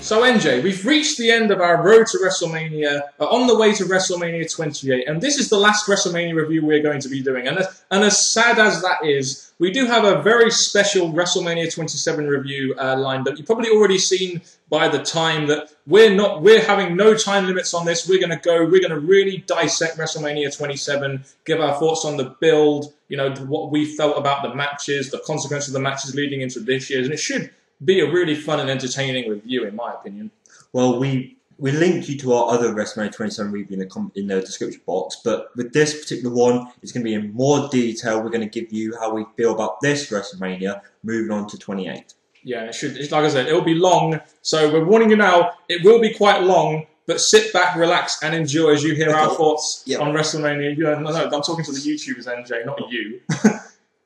So NJ, we've reached the end of our road to WrestleMania, on the way to WrestleMania 28, and this is the last WrestleMania review we're going to be doing. And as sad as that is, we do have a very special WrestleMania 27 review lined up. You've probably already seen by the time that we're having no time limits on this. We're going to really dissect WrestleMania 27, give our thoughts on the build, you know, what we felt about the matches, the consequences of the matches leading into this year, and it should be a really fun and entertaining review, in my opinion. Well, we linked you to our other WrestleMania 27 review in the description box, but with this particular one, it's going to be in more detail. We're going to give you how we feel about this WrestleMania, moving on to 28. Yeah, like I said, it'll be long, so we're warning you now, it will be quite long, but sit back, relax, and enjoy as you hear our thoughts on WrestleMania. No, I'm talking to the YouTubers, NJ, not you.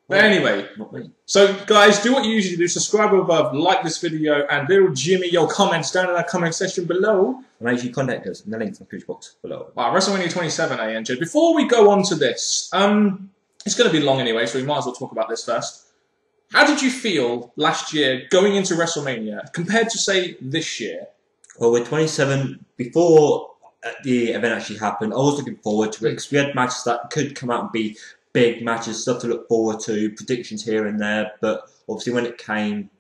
But anyway, so guys, do what you usually do. Subscribe above, like this video, and little Jimmy, your comments down in the comment section below. Make sure you contact us in the link in the description box below. Wow, WrestleMania 27, NJ. Before we go on to this, it's going to be long anyway, so we might as well talk about this first. How did you feel last year going into WrestleMania compared to, say, this year? Well, with 27, before the event actually happened, I was looking forward to it because we had matches that could come out and be big matches, stuff to look forward to, predictions here and there, but obviously when it came,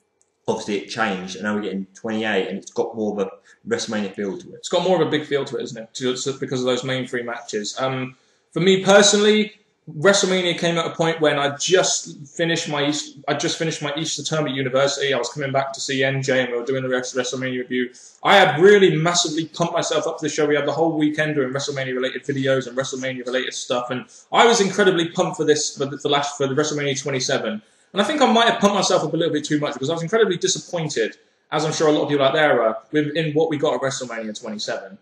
obviously it changed, and now we're getting 28, and it's got more of a WrestleMania feel to it. It's got more of a big feel to it, isn't it? Because of those main three matches. For me personally, WrestleMania came at a point when I just finished my Easter term at university. I was coming back to see NJ, and we were doing the WrestleMania review. I had really massively pumped myself up for the show. We had the whole weekend doing WrestleMania-related videos and WrestleMania-related stuff, and I was incredibly pumped for this for the WrestleMania 27. And I think I might have pumped myself up a little bit too much because I was incredibly disappointed, as I'm sure a lot of people out there are, in what we got at WrestleMania 27.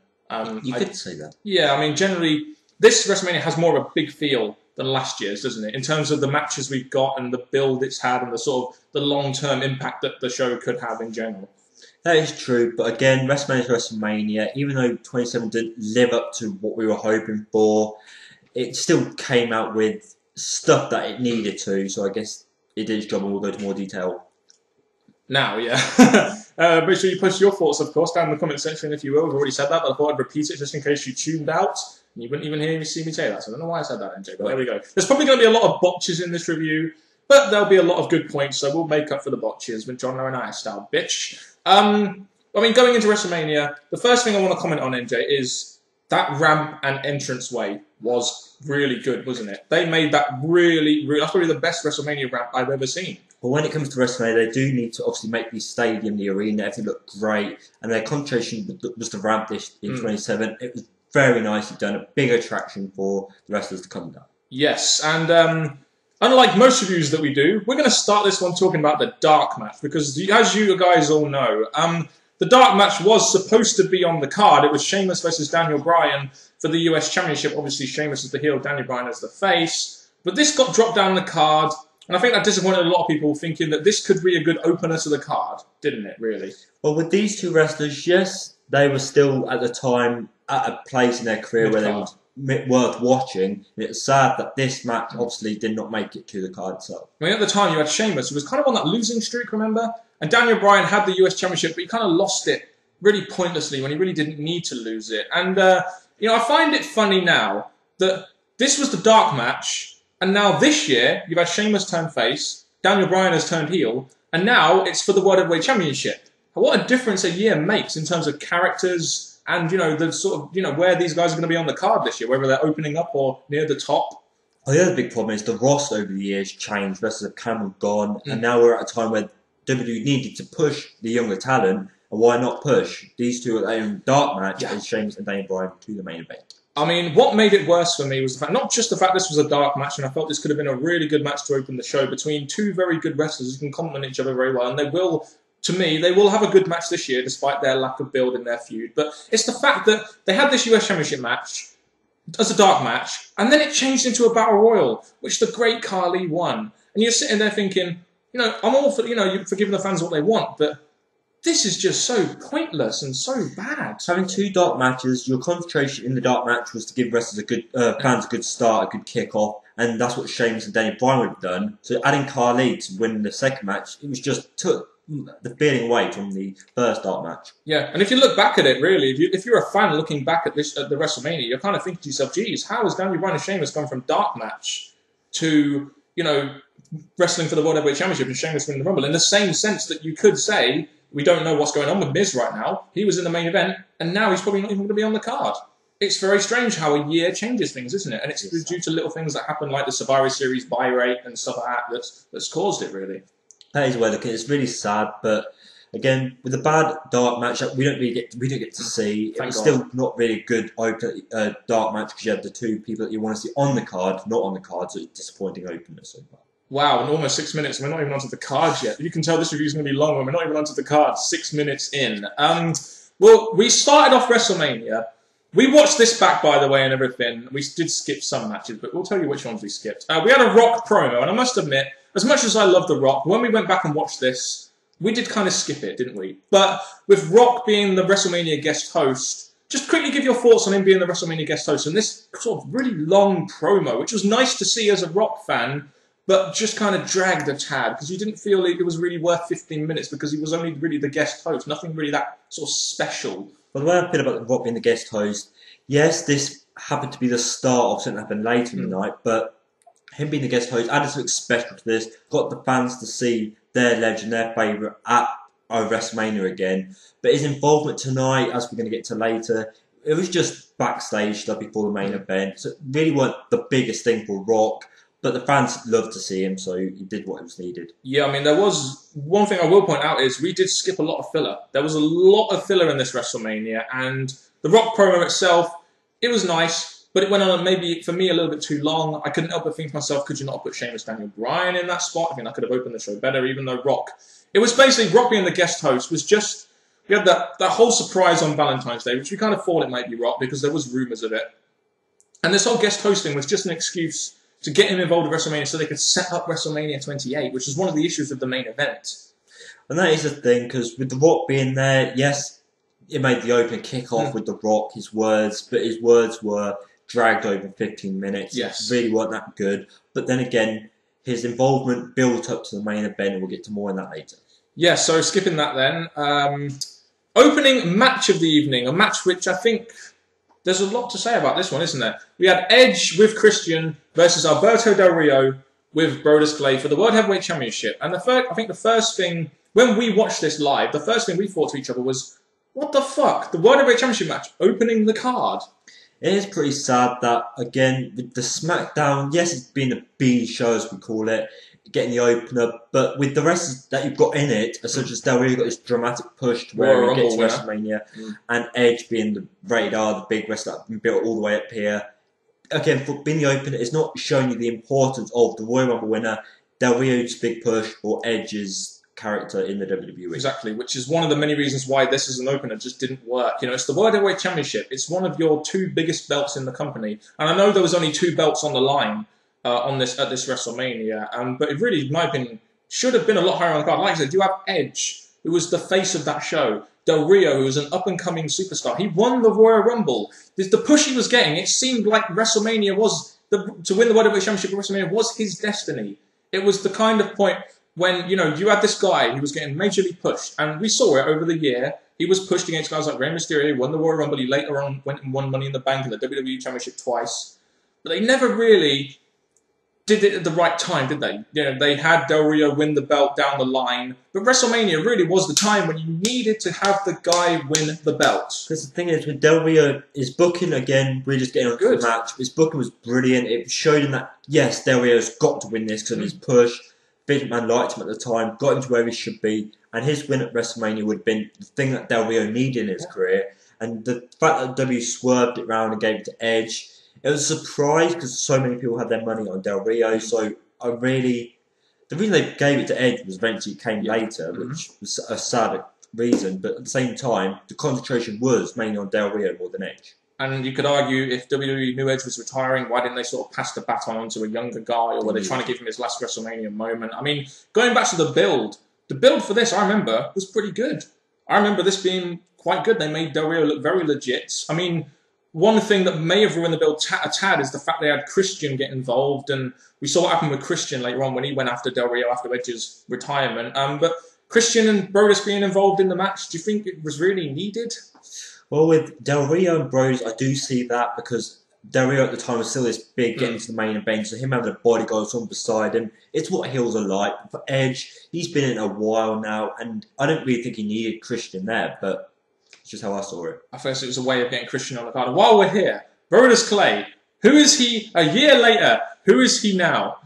You could say that. Yeah, I mean, generally, this WrestleMania has more of a big feel than last year's, doesn't it? In terms of the matches we've got and the build it's had and the sort of the long-term impact that the show could have in general. That is true, but again, WrestleMania, even though 27 didn't live up to what we were hoping for, it still came out with stuff that it needed to, so I guess it did its job, and we'll go into more detail now, yeah. Make sure you post your thoughts, of course, down in the comment section if you will. I've already said that, but I thought I'd repeat it just in case you tuned out. You wouldn't even hear me see me say that, so I don't know why I said that, NJ, but there we go. There's probably going to be a lot of botches in this review, but there'll be a lot of good points, so we'll make up for the botches with John Laurinaitis style, bitch. I mean, going into WrestleMania, the first thing I want to comment on, NJ, is that ramp and entranceway was really good, wasn't it? They made that really, that's probably the best WrestleMania ramp I've ever seen. But when it comes to WrestleMania, they do need to obviously make the stadium, the arena, everything look great, and their concentration was the ramp this in 27. It was very nicely done, a big attraction for the wrestlers to come down. Yes, and unlike most reviews that we do, we're going to start this one talking about the dark match, because as you guys all know, the dark match was supposed to be on the card. It was Sheamus versus Daniel Bryan for the US Championship. Obviously, Sheamus is the heel, Daniel Bryan is the face. But this got dropped down the card, and I think that disappointed a lot of people, thinking that this could be a good opener to the card, didn't it, really? Well, with these two wrestlers, yes, they were still, at the time, at a place in their career where they were worth watching. And it's sad that this match obviously did not make it to the card itself. I mean, at the time, you had Sheamus, who was kind of on that losing streak, remember? And Daniel Bryan had the US Championship, but he kind of lost it really pointlessly when he really didn't need to lose it. And, you know, I find it funny now that this was the dark match, and now this year, you've had Sheamus turn face, Daniel Bryan has turned heel, and now it's for the World Heavyweight Championship. What a difference a year makes in terms of characters and, you know, the sort of, you know, where these guys are going to be on the card this year, whether they're opening up or near the top. Well, the other big problem is the roster over the years changed. Wrestlers have come and gone, and now we're at a time where WWE needed to push the younger talent, and why not push these two at their own dark match as Sheamus and Daniel Bryan to the main event? I mean, what made it worse for me was the fact, not just the fact this was a dark match, and I felt this could have been a really good match to open the show between two very good wrestlers who can complement each other very well, and they will, to me, they will have a good match this year despite their lack of build in their feud. But it's the fact that they had this US Championship match as a dark match, and then it changed into a Battle Royal, which the great Khali won. And you're sitting there thinking, you know, I'm all for, you know, for giving the fans what they want, but this is just so pointless and so bad. Having two dark matches, your concentration in the dark match was to give wrestlers a good, fans a good start, a good kick-off, and that's what Sheamus and Daniel Bryan would have done. So adding Khali to win the second match, it was just took the feeling away from the first dark match. Yeah, and if you look back at it, really, if you're a fan looking back at the WrestleMania, you're kind of thinking to yourself, geez, how has Daniel Bryan and Sheamus gone from dark match to, wrestling for the World Heavyweight Championship and Sheamus winning the Rumble? In the same sense that you could say, we don't know what's going on with Miz right now. He was in the main event, and now he's probably not even going to be on the card. It's very strange how a year changes things, isn't it? And it's due to little things that happen, like the Survivor Series buy rate and stuff like that, that's caused it, really. That is where it's really sad, but again, with a bad dark match that we don't get to see, it was still not really a good dark match because you had the two people that you want to see on the card, not on the card, so it's disappointing opener so far. Wow, and almost 6 minutes, and we're not even onto the cards yet. You can tell this review is going to be long when we're not even onto the cards, 6 minutes in. Well, we started off WrestleMania. We watched this back, by the way, and everything. We did skip some matches, but we'll tell you which ones we skipped. We had a Rock promo, and I must admit, as much as I love The Rock, when we went back and watched this, we did kind of skip it, didn't we? But with Rock being the WrestleMania guest host, just quickly give your thoughts on him being the WrestleMania guest host and this sort of really long promo, which was nice to see as a Rock fan, but just kind of dragged a tad, because you didn't feel like it was really worth 15 minutes because he was only really the guest host, nothing really that sort of special. Well, the way I feel about The Rock being the guest host, yes, this happened to be the start of something that happened later in the night, but him being the guest host added something special to this, got the fans to see their legend, their favourite at WrestleMania again. But his involvement tonight, as we're going to get to later, it was just backstage stuff before the main event. So it really wasn't the biggest thing for Rock, but the fans loved to see him, so he did what was needed. Yeah, I mean, there was one thing I will point out is we did skip a lot of filler. There was a lot of filler in this WrestleMania, and the Rock promo itself, it was nice. But it went on maybe, for me, a little bit too long. I couldn't help but think to myself, could you not have put Sheamus Daniel Bryan in that spot? I think I could have opened the show better, even though Rock... It was basically, Rock being the guest host was just... We had that whole surprise on Valentine's Day, which we kind of thought it might be Rock, because there was rumours of it. And this whole guest hosting was just an excuse to get him involved with WrestleMania so they could set up WrestleMania 28, which is one of the issues of the main event. And that is the thing, because with The Rock being there, yes, it made the opening kick off with The Rock, his words, but his words were dragged over 15 minutes. Yes. It really weren't that good. But then again, his involvement built up to the main event, and we'll get to more on that later. Yeah, so skipping that then. Opening match of the evening, a match which I think there's a lot to say about this one, isn't there? We had Edge with Christian versus Alberto Del Rio with Brodus Clay for the World Heavyweight Championship. And I think the first thing, when we watched this live, the first thing we thought to each other was, what the fuck? The World Heavyweight Championship match opening the card. It is pretty sad that, again, with the SmackDown, yes, it's been a B show, as we call it, getting the opener, but with the rest that you've got in it, such as Del Rio got this dramatic push to where he gets to WrestleMania, and Edge being the rated R, the big wrestler that's been built all the way up here. Again, for being the opener, it's not showing you the importance of the Royal Rumble winner, Del Rio's big push, or Edge's character in the WWE. Exactly, which is one of the many reasons why this as an opener just didn't work. It's the World Heavyweight Championship. It's one of your two biggest belts in the company. And I know there was only 2 belts on the line at this WrestleMania, but it really, in my opinion, should have been a lot higher on the card. Like I said, you have Edge, who was the face of that show. Del Rio, who was an up-and-coming superstar. He won the Royal Rumble. The push he was getting, it seemed like WrestleMania was, to win the World Heavyweight Championship at WrestleMania was his destiny. It was the kind of point when, you had this guy who was getting majorly pushed, and we saw it over the year. He was pushed against guys like Rey Mysterio, won the Royal Rumble. He later on went and won Money in the Bank and the WWE Championship twice. But they never really did it at the right time, did they? They had Del Rio win the belt down the line, but WrestleMania really was the time when you needed to have the guy win the belt. Because the thing is, with Del Rio, his booking, again, we're just getting on to the match. His booking was brilliant. It showed him that, yes, Del Rio's got to win this because of his push. Vince McMahon liked him at the time, got him to where he should be, and his win at WrestleMania would have been the thing that Del Rio needed in his career. And the fact that W swerved it round and gave it to Edge, it was a surprise because so many people had their money on Del Rio. So the reason they gave it to Edge was eventually it came later, which was a sad reason. But at the same time, the concentration was mainly on Del Rio more than Edge. And you could argue if WWE knew Edge was retiring, why didn't they sort of pass the baton on to a younger guy, or were they trying to give him his last WrestleMania moment? I mean, going back to the build for this, I remember, was pretty good. I remember this being quite good. They made Del Rio look very legit. I mean, one thing that may have ruined the build a tad is the fact they had Christian get involved, and we saw what happened with Christian later on when he went after Del Rio after Edge's retirement. But Christian and Brodus being involved in the match, do you think it was really needed? Well, with Del Rio and Brodus, I do see that because Del Rio at the time was still this big getting to the main event, so him having a bodyguard on beside him, it's what heels are like. For Edge, he's been in a while now, and I don't really think he needed Christian there, but it's just how I saw it. I first it was a way of getting Christian on the card. And while we're here, Brodus Clay, who is he a year later? Who is he now?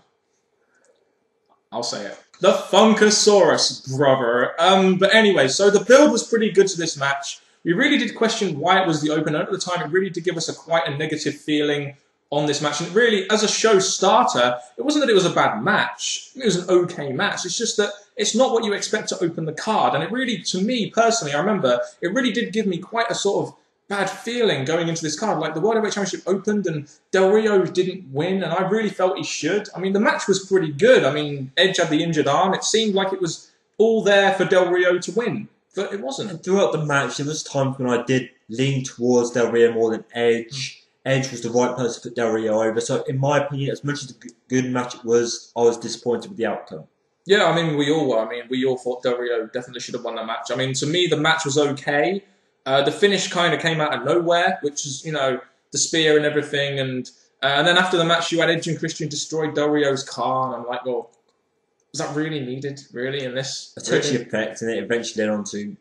I'll say it. The Funkasaurus, brother. But anyway, so the build was pretty good to this match. We really did question why it was the opener. At the time, it really did give us quite a negative feeling on this match. And really, as a show starter, it wasn't that it was a bad match. It was an okay match. It's just that it's not what you expect to open the card. And it really, to me personally, I remember, it really did give me quite a sort of bad feeling going into this card. Like, the World Heavyweight Championship opened and Del Rio didn't win, and I really felt he should. I mean, the match was pretty good. I mean, Edge had the injured arm. It seemed like it was all there for Del Rio to win. But it wasn't. And throughout the match, there was times when I did lean towards Del Rio more than Edge. Edge was the right person to put Del Rio over. So, in my opinion, as much as the good match it was, I was disappointed with the outcome. Yeah, I mean, we all were. I mean, we all thought Del Rio definitely should have won that match. I mean, to me, the match was okay. The finish kind of came out of nowhere, which is, you know, the spear and everything. And then after the match, you had Edge and Christian destroy Del Rio's car. And I'm like, well, was that really needed, really, in this? A touchy effect, and it eventually led on to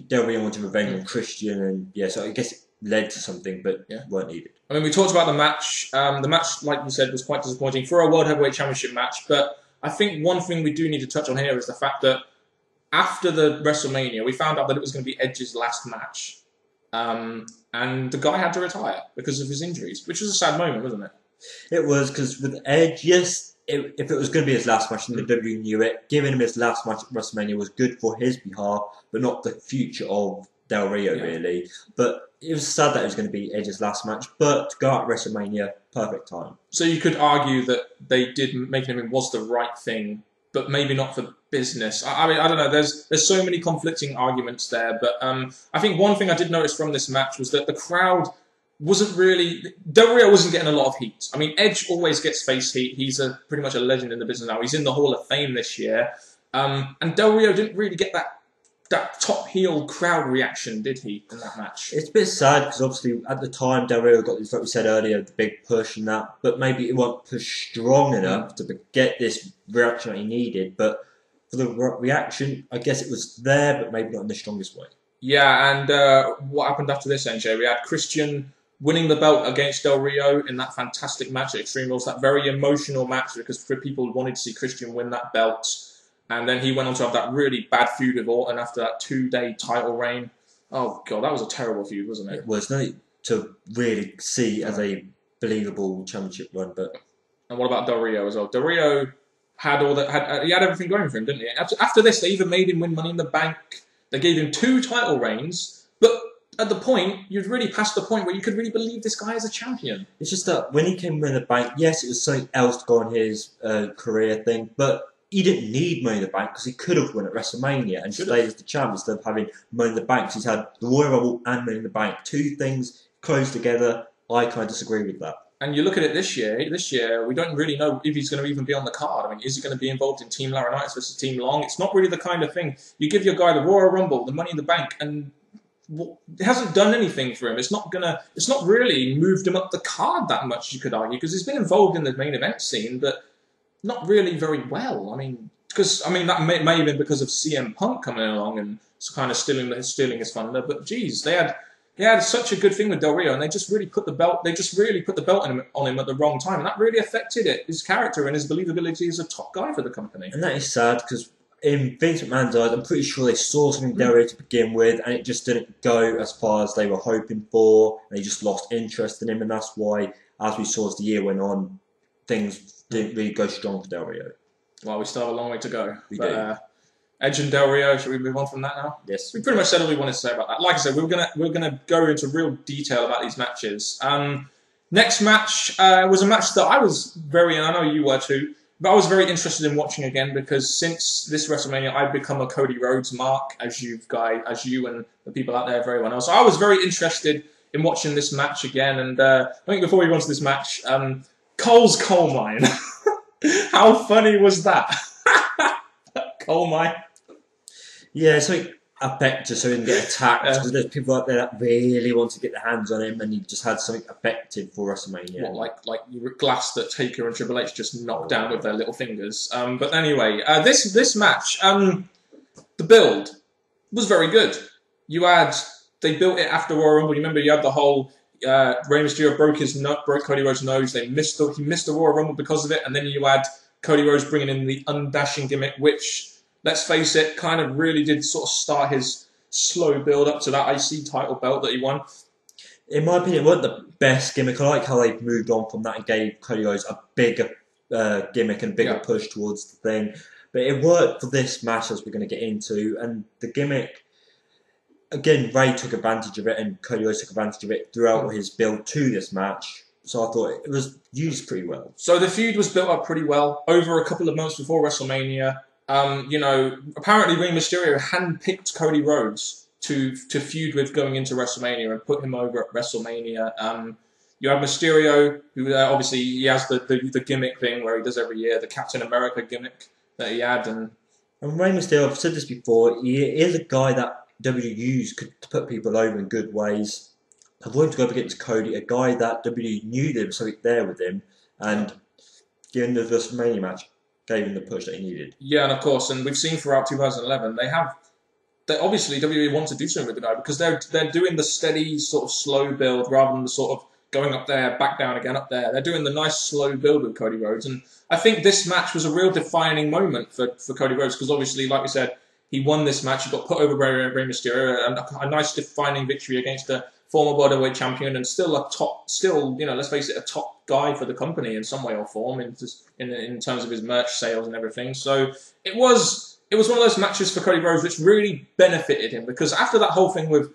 Del Rio wanting revenge on Christian. And yeah, so I guess it led to something, but weren't needed. I mean, we talked about the match. The match, like you said, was quite disappointing for a World Heavyweight Championship match. But I think one thing we do need to touch on here is the fact that after the WrestleMania, we found out that it was going to be Edge's last match. And the guy had to retire because of his injuries, which was a sad moment, wasn't it? It was, because with Edge, yes, if it was going to be his last match, and the WWE knew it, giving him his last match at WrestleMania was good for his behalf, but not the future of Del Rio, really. But it was sad that it was going to be Edge's last match, but to go out at WrestleMania, perfect time. So you could argue that they did making him was the right thing, but maybe not for business. I mean, I don't know. There's so many conflicting arguments there, but I think one thing I did notice from this match was that the crowd wasn't really... Del Rio wasn't getting a lot of heat. I mean, Edge always gets face heat. He's pretty much a legend in the business now. He's in the Hall of Fame this year. And Del Rio didn't really get that top heel crowd reaction, did he, in that match? It's a bit sad, because obviously at the time Del Rio got this, like we said earlier, the big push and that, but maybe it wasn't pushed strong enough to get this reaction that he needed. But for the reaction, I guess it was there, but maybe not in the strongest way. Yeah, and what happened after this, NJ? We had Christian winning the belt against Del Rio in that fantastic match at Extreme Rules, that very emotional match, because people wanted to see Christian win that belt. And then he went on to have that really bad feud with Orton after that 2-day title reign. Oh, God, that was a terrible feud, wasn't it? It was nothing to really see as a believable championship run. But and what about Del Rio as well? Del Rio had he had everything going for him, didn't he? After this, they even made him win Money in the Bank. They gave him 2 title reigns, but at the point, you'd really passed the point where you could really believe this guy is a champion. It's just that when he came in the bank, yes, it was something else to go on his career thing, but he didn't need Money in the Bank because he could have won at WrestleMania and stayed as the champ instead of having Money in the Bank. He's had the Royal Rumble and Money in the Bank, 2 things close together. I kind of disagree with that. And you look at it this year. This year, we don't really know if he's going to even be on the card. I mean, is he going to be involved in Team Laurinaitis versus Team Long? It's not really the kind of thing. You give your guy the Royal Rumble, the Money in the Bank, and it hasn't done anything for him. It's not really moved him up the card that much, you could argue, because he's been involved in the main event scene, but not really very well. I mean, that may have been because of CM Punk coming along and kind of stealing his thunder. But geez, they had such a good thing with Del Rio, and they just really put the belt. They just really put the belt on him at the wrong time, and that really affected his character and his believability as a top guy for the company. And that is sad, because in Vince McMahon's eyes, I'm pretty sure they saw something Del Rio to begin with, and it just didn't go as far as they were hoping for. And they just lost interest in him, and that's why, as we saw as the year went on, things didn't really go strong for Del Rio. Well, we still have a long way to go. We do. Edge and Del Rio, should we move on from that now? Yes. We pretty much said all we wanted to say about that. Like I said, we're gonna go into real detail about these matches. Next match was a match that I was and I know you were too, but I was very interested in watching again, because since this WrestleMania, I've become a Cody Rhodes mark, as you and the people out there very well know. So I was very interested been watching this match again, and I think before we go on to this match, Cole's coal mine. How funny was that? Coal mine. Yeah, so it effective so he didn't get attacked, because there's people out there that really want to get their hands on him, and he just had something effective for WrestleMania. What, like glass that Taker and Triple H just knocked down with their little fingers. But anyway, this match, the build was very good. They built it after Royal Rumble. You remember you had the whole Rey Mysterio broke Cody Rhodes' nose. He missed the Royal Rumble because of it, and then you had Cody Rhodes bringing in the undashing gimmick, which, let's face it, kind of really did sort of start his slow build up to that IC title belt that he won. In my opinion, it wasn't the best gimmick. I like how they moved on from that and gave Cody Rhodes a bigger gimmick and bigger push towards the thing. But it worked for this match, as we're going to get into. And the gimmick, again, Ray took advantage of it and Cody Rhodes took advantage of it throughout his build to this match. So I thought it was used pretty well. So the feud was built up pretty well over a couple of months before WrestleMania. Apparently Rey Mysterio handpicked Cody Rhodes to feud with going into WrestleMania and put him over at WrestleMania. You have Mysterio, who obviously he has the gimmick thing where he does every year, the Captain America gimmick that he had. And Rey Mysterio, I've said this before, he is a guy that WWE used to put people over in good ways. I wanted to go up against Cody, a guy that WWE knew there was something there with him, and given the WrestleMania match, gave him the push that he needed. Yeah, and of course, and we've seen throughout 2011, obviously WWE want to do something with the guy because they're doing the steady sort of slow build rather than the sort of going up there, back down again, up there. They're doing the nice slow build with Cody Rhodes, and I think this match was a real defining moment for Cody Rhodes because obviously, like we said, he won this match. He got put over by Rey Mysterio, and a nice defining victory against a former bodyweight champion and still let's face it, a top guy for the company in some way or form in terms of his merch sales and everything. So it was one of those matches for Cody Rhodes which really benefited him because after that whole thing with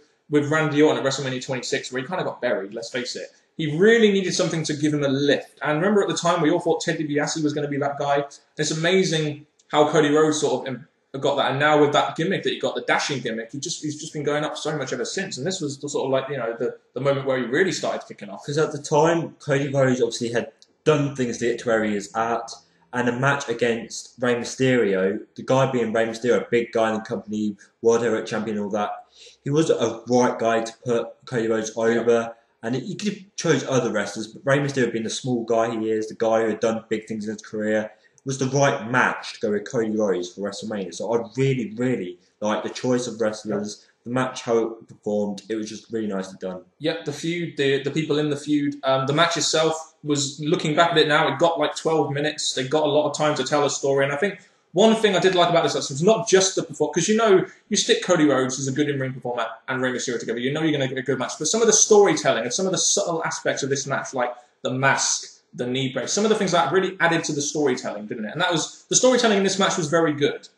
Randy Orton at WrestleMania 26 where he kind of got buried, let's face it, he really needed something to give him a lift. And remember at the time we all thought Ted DiBiase was going to be that guy. It's amazing how Cody Rhodes sort of got that, and now with that gimmick that he got, the dashing gimmick, he's just been going up so much ever since. And this was the sort of like the moment where he really started kicking off. Because at the time, Cody Rhodes obviously had done things to get to where he is at, and a match against Rey Mysterio, the guy being Rey Mysterio, a big guy in the company, world heavyweight champion, and all that, he was a right guy to put Cody Rhodes over. And you could have chose other wrestlers, but Rey Mysterio being the small guy he is, the guy who had done big things in his career, was the right match to go with Cody Rhodes for WrestleMania. So I really, really like the choice of wrestlers, the match, how it performed. It was just really nicely done. Yep, the feud, the people in the feud. The match itself was, looking back at it now, it got like 12 minutes. They got a lot of time to tell a story. And I think one thing I did like about this was not just the performance, because you stick Cody Rhodes as a good in-ring performer and Rey Mysterio together, you're going to get a good match. But some of the storytelling and some of the subtle aspects of this match, like the mask, the knee brace, some of the things that really added to the storytelling, didn't it? And the storytelling in this match was very good.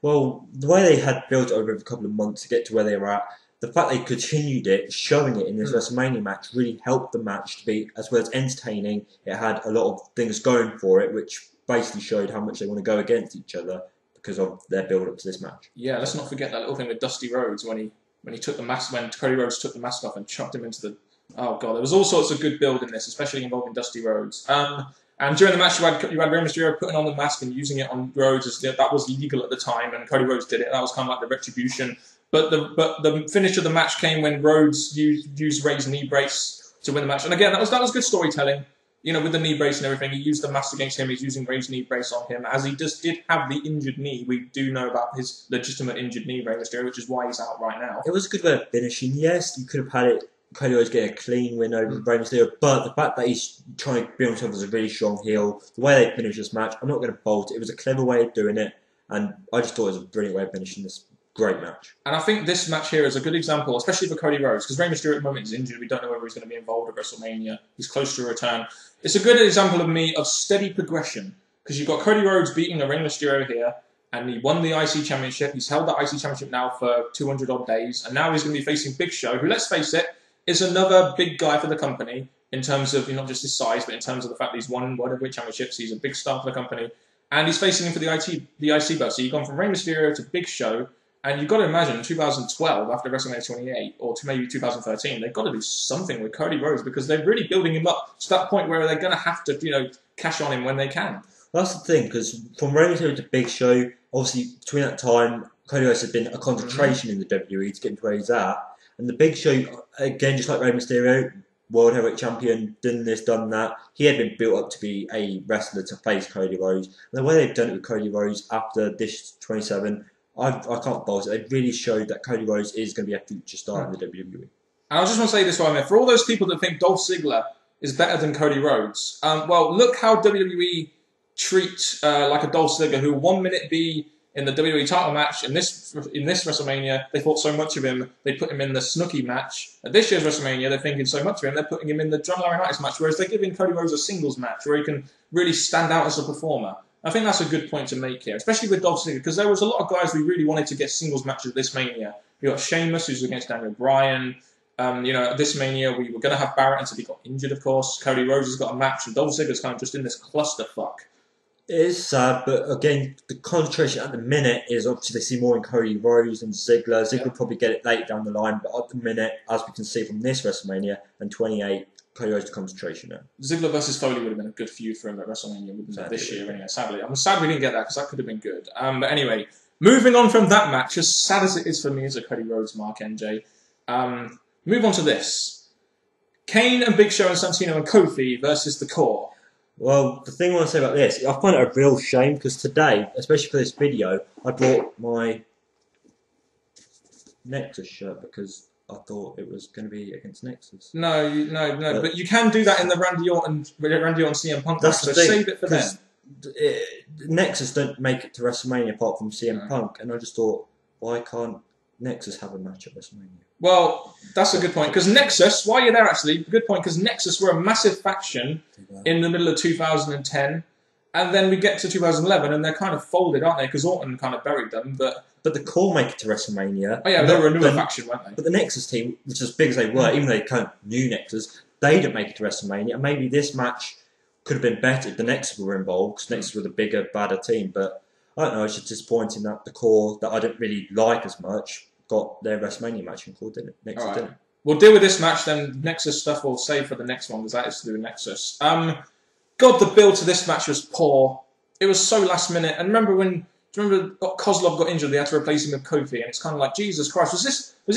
Well, the way they had built it over a couple of months to get to where they were at, the fact they continued it, showing it in this WrestleMania match, really helped the match to be, as well as entertaining. It had a lot of things going for it, which basically showed how much they want to go against each other because of their build-up to this match. Yeah, let's not forget that little thing with Dusty Rhodes when Cody Rhodes took the mask off and chucked him into the... Oh god, there was all sorts of good build in this, especially involving Dusty Rhodes. And during the match, you had Rey Mysterio putting on the mask and using it on Rhodes. That was legal at the time, and Cody Rhodes did it. That was kind of like the retribution. But the finish of the match came when Rhodes used Rey's knee brace to win the match. And again, that was good storytelling. With the knee brace and everything, he used the mask against him. He's using Rey's knee brace on him, as he just did have the injured knee. We do know about his legitimate injured knee, Rey Mysterio, which is why he's out right now. It was a good way of finishing. Yes, you could have had it. Cody Rhodes get a clean win over Rey Mysterio, but the fact that he's trying to build himself as a really strong heel, the way they finished this match, I'm not going to bolt it. It was a clever way of doing it, and I just thought it was a brilliant way of finishing this great match. And I think this match here is a good example, especially for Cody Rhodes, because Rey Mysterio at the moment is injured. We don't know whether he's going to be involved at WrestleMania. He's close to a return. It's a good example of steady progression, because you've got Cody Rhodes beating a Rey Mysterio here, and he won the IC Championship. He's held that IC Championship now for 200 odd days, and now he's going to be facing Big Show, who, let's face it, is another big guy for the company in terms of not just his size, but in terms of the fact that he's won whatever championships. He's a big star for the company, and he's facing him for the IC belt. So you've gone from Rey Mysterio to Big Show, And you've got to imagine in 2012, after WrestleMania 28, or to maybe 2013, they've got to do something with Cody Rhodes because they're really building him up to that point where they're going to have to, cash on him when they can. Well, that's the thing, because from Rey Mysterio to Big Show, obviously between that time, Cody Rhodes had been a concentration in the WWE to get him to where he's at. And the Big Show, again, just like Rey Mysterio, World Heavyweight Champion, done this, done that. He had been built up to be a wrestler to face Cody Rhodes. And the way they've done it with Cody Rhodes after this 27, I can't bolt it. They really showed that Cody Rhodes is going to be a future star in the WWE. And I just want to say this right now. For all those people that think Dolph Ziggler is better than Cody Rhodes, well, look how WWE treat like a Dolph Ziggler who 1 minute be in the WWE title match. In this WrestleMania, they thought so much of him, they put him in the Snooki match. At this year's WrestleMania, they're thinking so much of him, they're putting him in the John Laurinaitis match, whereas they're giving Cody Rhodes a singles match where he can really stand out as a performer. I think that's a good point to make here, especially with Dolph Ziggler, because there was a lot of guys we really wanted to get singles matches this Mania. We got Sheamus, who's against Daniel Bryan. This Mania, we were going to have Barrett until he got injured, of course. Cody Rhodes has got a match, and Dolph Ziggler's kind of just in this clusterfuck. It is sad, but again, the concentration at the minute is obviously they see more in Cody Rhodes than Ziggler. Ziggler will probably get it late down the line, but at the minute, as we can see from this WrestleMania and 28, Cody Rhodes the concentration now. Ziggler versus Foley would have been a good feud for him at WrestleMania, wouldn't it, this year? Anyway, sadly, I'm sad we didn't get that because that could have been good. But anyway, moving on from that match, as sad as it is for me as a Cody Rhodes mark, NJ, move on to this: Kane and Big Show and Santino and Kofi versus the Core. Well, the thing I want to say about this, I find it a real shame because today, especially for this video, I brought my Nexus shirt because I thought it was going to be against Nexus. No, but you can do that in the Randy Orton CM Punk match, so save it for them. Nexus don't make it to WrestleMania apart from CM Punk, and I just thought, why can't Nexus have a match at WrestleMania? Well, that's a good point, because Nexus, while you're there actually, good point, because Nexus were a massive faction in the middle of 2010, and then we get to 2011, and they're kind of folded, aren't they, because Orton kind of buried them, but the Core make it to WrestleMania. Oh yeah, they were a newer faction, weren't they? But the Nexus team, which is as big as they were, even though they kind of knew Nexus, they didn't make it to WrestleMania, and maybe this match could have been better if the Nexus were involved, because Nexus were the bigger, badder team, but I don't know, it's just disappointing that the Core, that I didn't really like as much, got their WrestleMania match and Core didn't. Nexus didn't. We'll deal with this match then. Nexus stuff we'll save for the next one because that is to do with Nexus. God, the build to this match was poor. It was so last minute. And remember Kozlov got injured? They had to replace him with Kofi, and it's kind of like, Jesus Christ, was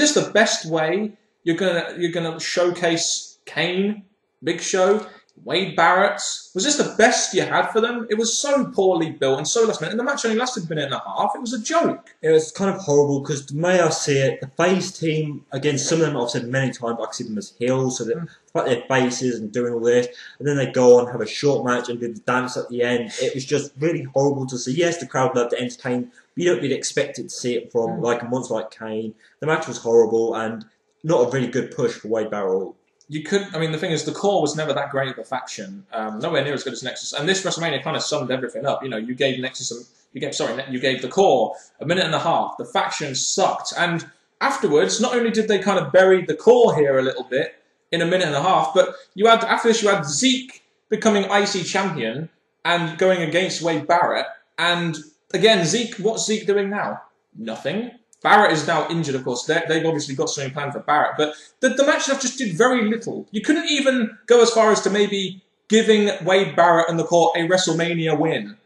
this the best way you're gonna showcase Kane, Big Show, Wade Barrett? Was this the best you had for them? It was so poorly built and so last minute, and the match only lasted a minute and a half. It was a joke. It was kind of horrible because the way I see it, the face team, again, some of them I've said many times, I see them as heels, so they're like their faces and doing all this, and then they go on, have a short match and do the dance at the end. It was just really horrible to see. Yes, the crowd loved to entertain, but you don't really expect it to see it from like a monster like Kane. The match was horrible and not a really good push for Wade Barrett. You could, I mean, the thing is, the Core was never that great of a faction, nowhere near as good as Nexus. And this WrestleMania kind of summed everything up. You gave you gave the Core a minute and a half. The faction sucked, and afterwards, not only did they kind of bury the Core here a little bit in a minute and a half, but after this you had Zeke becoming IC champion and going against Wade Barrett. And again, what's Zeke doing now? Nothing. Barrett is now injured, of course. They've obviously got something planned for Barrett. But the match stuff just did very little. You couldn't even go as far as to maybe giving Wade Barrett and the Core a WrestleMania win.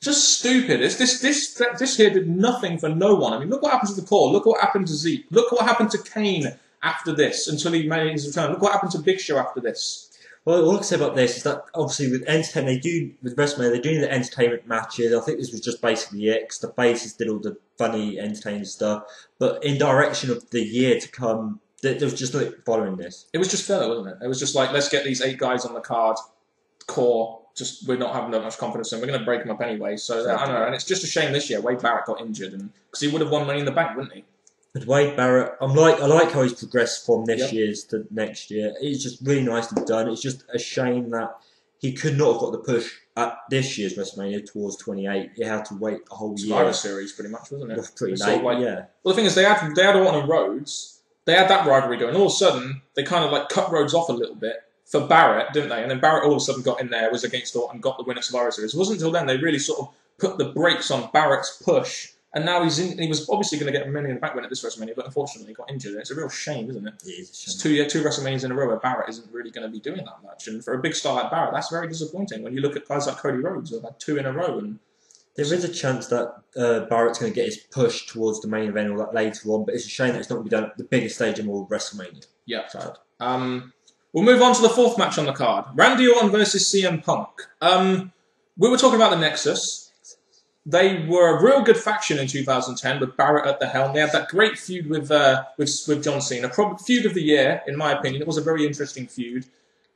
Just stupid. This here did nothing for no one. I mean, look what happened to the Core. Look what happened to Zeke. Look what happened to Kane after this until he made his return. Look what happened to Big Show after this. Well, what I can say about this is that obviously with entertainment, with WrestleMania, they do the entertainment matches. I think this was just basically it, because the faces did all the funny, entertaining stuff. But in direction of the year to come, there was just like following this. It was just filler, wasn't it? It was just like, let's get these 8 guys on the card, Core. We're not having that much confidence in. We're going to break them up anyway. So I don't know, and it's just a shame this year Wade Barrett got injured, and because he would have won Money in the Bank, wouldn't he? With Wade Barrett, I like how he's progressed from this year's to next year. It's just really nicely done. It's just a shame that he could not have got the push at this year's WrestleMania towards 28. He had to wait a whole year. Survivor Series, pretty much, wasn't it? Pretty late, yeah. Well, the thing is, they had Orton and Rhodes. They had that rivalry going. All of a sudden, they kind of like cut Rhodes off a little bit for Barrett, didn't they? And then Barrett all of a sudden got in there, was against Orton, got the win at Survivor Series. It wasn't until then they really sort of put the brakes on Barrett's push and now he's in. He was obviously going to get a Money in the Bank win at this WrestleMania, but unfortunately he got injured. It's a real shame, isn't it? It is a shame. It's two WrestleManias in a row where Barrett isn't really going to be doing that much, and for a big star like Barrett, that's very disappointing. When you look at guys like Cody Rhodes, who've had 2 in a row, and there is a chance that Barrett's going to get his push towards the main event or that later on, but it's a shame that it's not going to be done at the biggest stage in all of WrestleMania. Yeah. We'll move on to the 4th match on the card: Randy Orton versus CM Punk. We were talking about the Nexus. They were a real good faction in 2010 with Barrett at the helm. They had that great feud with John Cena, probably feud of the year in my opinion. It was a very interesting feud.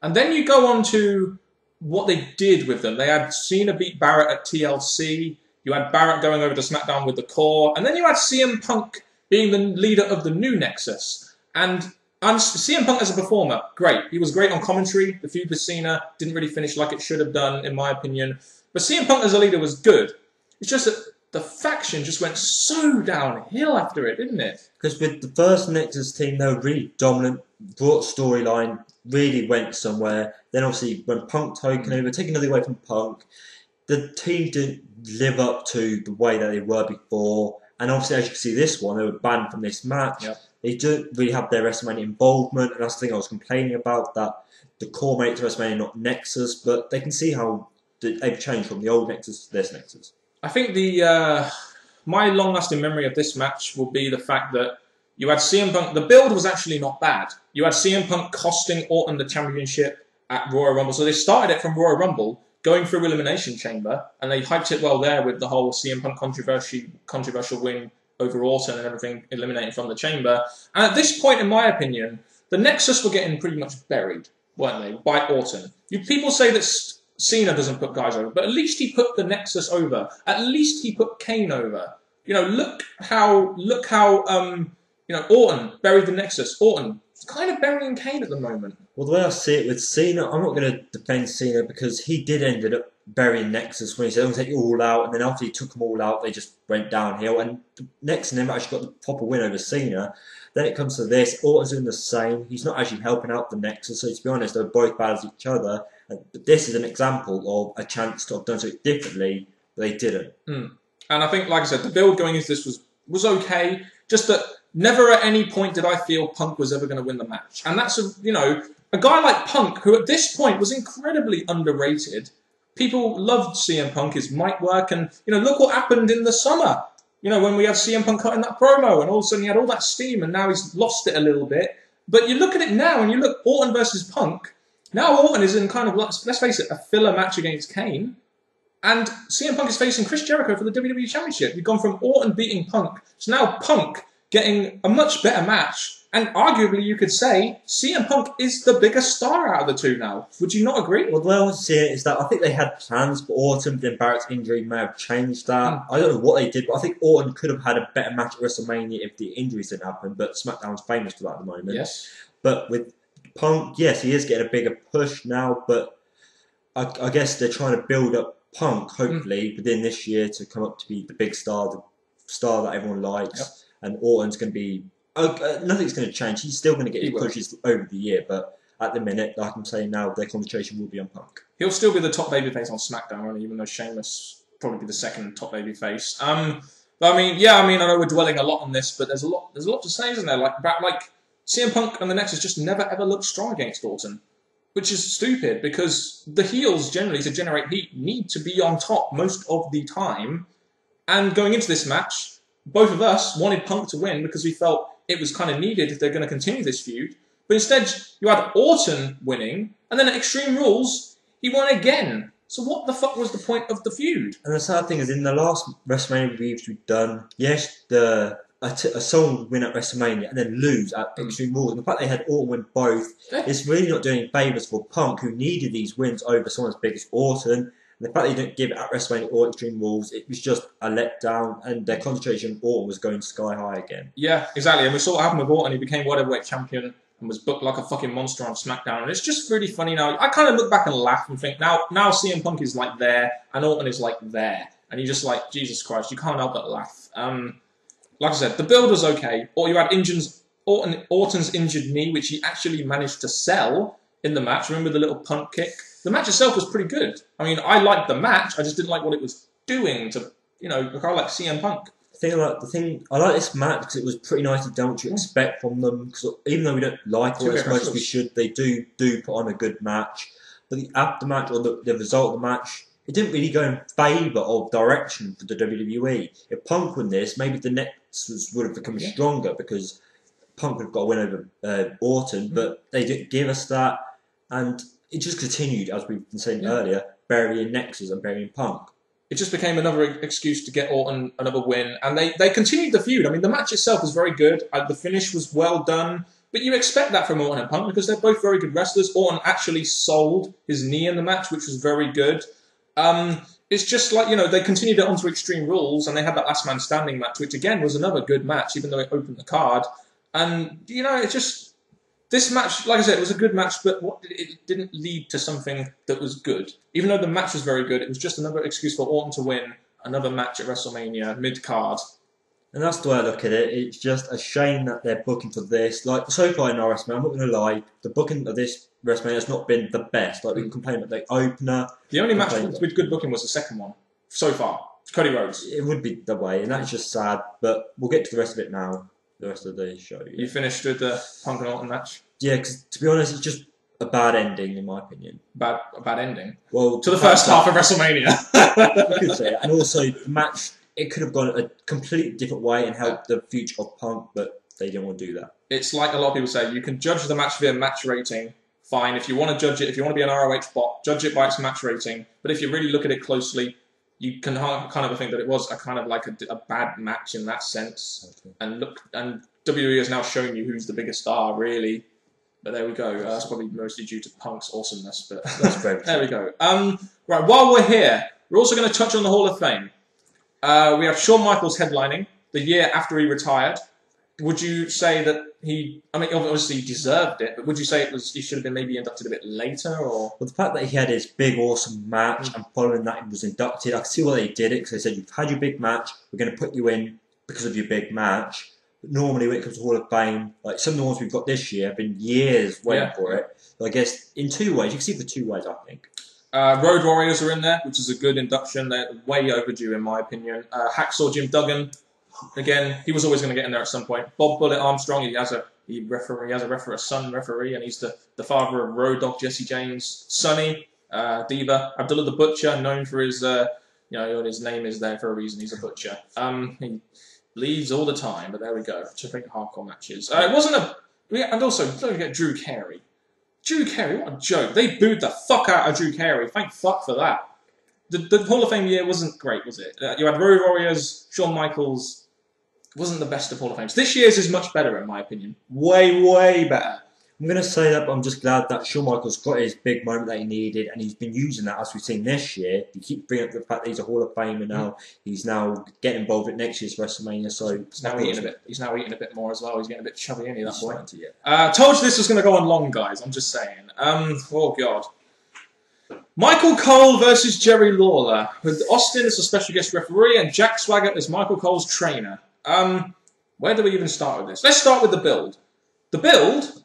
And then you go on to what they did with them. They had Cena beat Barrett at TLC. You had Barrett going over to SmackDown with the Core, and then you had CM Punk being the leader of the new Nexus. And CM Punk as a performer, great. He was great on commentary. The feud with Cena didn't really finish like it should have done, in my opinion. But CM Punk as a leader was good. It's just that the faction just went so downhill after it, didn't it? Because with the first Nexus team, they were really dominant, brought storyline, really went somewhere. Then obviously when Punk took over, taking nothing away from Punk, the team didn't live up to the way that they were before. And obviously, as you can see this one, they were banned from this match. Yep. They didn't really have their WrestleMania involvement, and that's the thing I was complaining about, that the Core made it to WrestleMania, not Nexus, but they can see how they've changed from the old Nexus to this Nexus. I think my long-lasting memory of this match will be the fact that you had CM Punk. The build was actually not bad. You had CM Punk costing Orton the championship at Royal Rumble. So they started it from Royal Rumble, going through Elimination Chamber, and they hyped it well there with the whole CM Punk controversial win over Orton and everything eliminated from the Chamber. And at this point, in my opinion, the Nexus were getting pretty much buried, weren't they, by Orton. People say that Cena doesn't put guys over, but at least he put the Nexus over. At least he put Kane over. You know, look how Orton buried the Nexus. Orton is kind of burying Kane at the moment. Well, the way I see it with Cena, I'm not going to defend Cena because he did ended up burying Nexus when he said, I'm going to take you all out, and then after he took them all out, they just went downhill, and Nexus never actually got the proper win over Cena. Then it comes to this, Orton's doing the same. He's not actually helping out the Nexus, so to be honest, they're both bad as each other. But this is an example of a chance to have done something differently, but they didn't. And I think, like I said, the build going into this was okay. Just that never at any point did I feel Punk was ever going to win the match. And that's, a guy like Punk, who at this point was incredibly underrated. People loved CM Punk, his mic work, and, look what happened in the summer. When we had CM Punk cutting that promo, and all of a sudden he had all that steam, and now he's lost it a little bit. But you look at it now, and you look Orton versus Punk. Now Orton is in kind of, let's face it, a filler match against Kane. And CM Punk is facing Chris Jericho for the WWE Championship. You've gone from Orton beating Punk to now Punk getting a much better match. And arguably you could say CM Punk is the bigger star out of the two now. Would you not agree? Well, the way I see it is that I think they had plans for Orton, but then Barrett's injury may have changed that. I don't know what they did, but I think Orton could have had a better match at WrestleMania if the injuries didn't happen. But SmackDown's famous for that at the moment. Yes. But with Punk, yes, he is getting a bigger push now, but I guess they're trying to build up Punk, hopefully, within this year to come up to be the big star, the star that everyone likes. Yep. And Orton's going to be... nothing's going to change. He's still going to get his pushes over the year, but at the minute, like I'm saying now, their concentration will be on Punk. He'll still be the top babyface on SmackDown, even though Sheamus probably be the second top babyface. But I know we're dwelling a lot on this, but there's a lot to say, isn't there? Like CM Punk and the Nexus just never ever looked strong against Orton, which is stupid because the heels generally to generate heat need to be on top most of the time. And going into this match, both of us wanted Punk to win because we felt it was kind of needed if they're going to continue this feud. But instead, you had Orton winning, and then at Extreme Rules, he won again. So what the fuck was the point of the feud? And the sad thing is, in the last WrestleMania reviews we've done, yes, someone would win at WrestleMania and then lose at Extreme Rules. And the fact they had Orton win both is really not doing favours for Punk, who needed these wins over someone as big as Orton. And the fact they didn't give it at WrestleMania or Extreme Rules, it was just a letdown, and their concentration on Orton was going sky high again. Yeah, exactly. And we saw what happened with Orton. He became World Heavyweight Champion and was booked like a fucking monster on SmackDown. And it's just really funny now. I kind of look back and laugh and think, now CM Punk is like there, and Orton is like there. And you're just like, Jesus Christ, you can't help but laugh. Like I said, the build was okay. Or you had Orton's injured knee, which he actually managed to sell in the match. Remember the little punt kick? The match itself was pretty good. I mean, I liked the match. I just didn't like what it was doing to, a guy like CM Punk. thing I like this match because it was pretty nicely done. What you expect from them? Because even though we don't like it as much as we should, they do put on a good match. But the aftermatch or the result of the match, it didn't really go in favour of direction for the WWE. If Punk won this, maybe the Nexus would have become stronger because Punk would have got a win over Orton, but they didn't give us that, and it just continued, as we've been saying earlier, burying Nexus and burying Punk. It just became another excuse to get Orton another win, and they continued the feud. I mean, the match itself was very good. The finish was well done, but you expect that from Orton and Punk because they're both very good wrestlers. Orton actually sold his knee in the match, which was very good. It's just like, they continued it onto Extreme Rules, and they had that Last Man Standing match, which again was another good match, even though it opened the card. And, it just... This match, like I said, it was a good match, but it didn't lead to something that was good. Even though the match was very good, it was just another excuse for Orton to win another match at WrestleMania, mid-card. And that's the way I look at it. It's just a shame that they're booking for this. Like, so far in our WrestleMania, I'm not going to lie, the booking of this WrestleMania has not been the best. Like, we can complain about the opener. The only match with good booking was the second one, so far. Cody Rhodes. It would be the way, and that's just sad, but we'll get to the rest of it now. The rest of the show. You finished with the Punk and Orton match? Yeah, because to be honest, it's just a bad ending in my opinion. A bad ending? Well, to the first half of WrestleMania. You could say it. And also, the match, it could have gone a completely different way and helped the future of Punk, but they didn't want to do that. It's like a lot of people say, you can judge the match via match rating. Fine, if you want to judge it, if you want to be an ROH bot, judge it by its match rating. But if you really look at it closely, you can kind of think that it was a kind of like a bad match in that sense. Okay. And WWE has now shown you who's the biggest star, really. But there we go. That's probably mostly due to Punk's awesomeness. But that's very there we go. Right, while we're here, we're also going to touch on the Hall of Fame. We have Shawn Michaels headlining the year after he retired. Would you say that obviously he deserved it, but would you say he should have been maybe inducted a bit later? Or well, the fact that he had his big, awesome match and following that he was inducted, I can see why they did it, because they said, you've had your big match, we're going to put you in because of your big match. But normally when it comes to Hall of Fame, like some of the ones we've got this year have been years waiting for it. So I guess in two ways, you can see it for two ways, I think. Road Warriors are in there, which is a good induction. They're way overdue, in my opinion. Hacksaw Jim Duggan, again, he was always going to get in there at some point. Bob Bullet Armstrong, he has a son referee, and he's the father of Road Dogg Jesse James. Sonny, Diva. Abdullah the Butcher, known for his, his name is there for a reason. He's a butcher. He bleeds all the time, but there we go. Terrific hardcore matches. It wasn't and also, don't forget Drew Carey. Drew Carey, what a joke. They booed the fuck out of Drew Carey. Thank fuck for that. The Hall of Fame year wasn't great, was it? You had Road Warriors, Shawn Michaels. Wasn't the best of Hall of Fames. This year's is much better, in my opinion. Way, way better. I'm going to say that, but I'm just glad that Shawn Michaels got his big moment that he needed, and he's been using that, as we've seen this year. He keeps bringing up the fact that he's a Hall of Famer now. He's now getting involved at next year's WrestleMania, so he's now eating a bit. He's now eating a bit more as well. He's getting a bit chubby, isn't he, that boy? Told you this was going to go on long, guys. I'm just saying. Oh God. Michael Cole versus Jerry Lawler, with Austin as a special guest referee and Jack Swagger as Michael Cole's trainer. Where do we even start with this? Let's start with the build. The build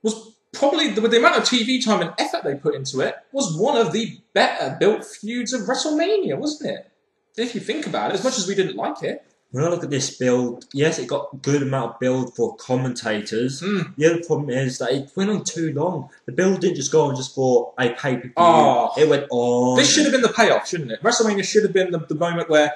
was probably, with the amount of TV time and effort they put into it, was one of the better built feuds of WrestleMania, wasn't it? If you think about it, as much as we didn't like it. When I look at this build, yes, it got a good amount of build for commentators. The other problem is that it went on too long. The build didn't just go on just for a pay-per-view. Oh, it went on. This should have been the payoff, shouldn't it? WrestleMania should have been the moment where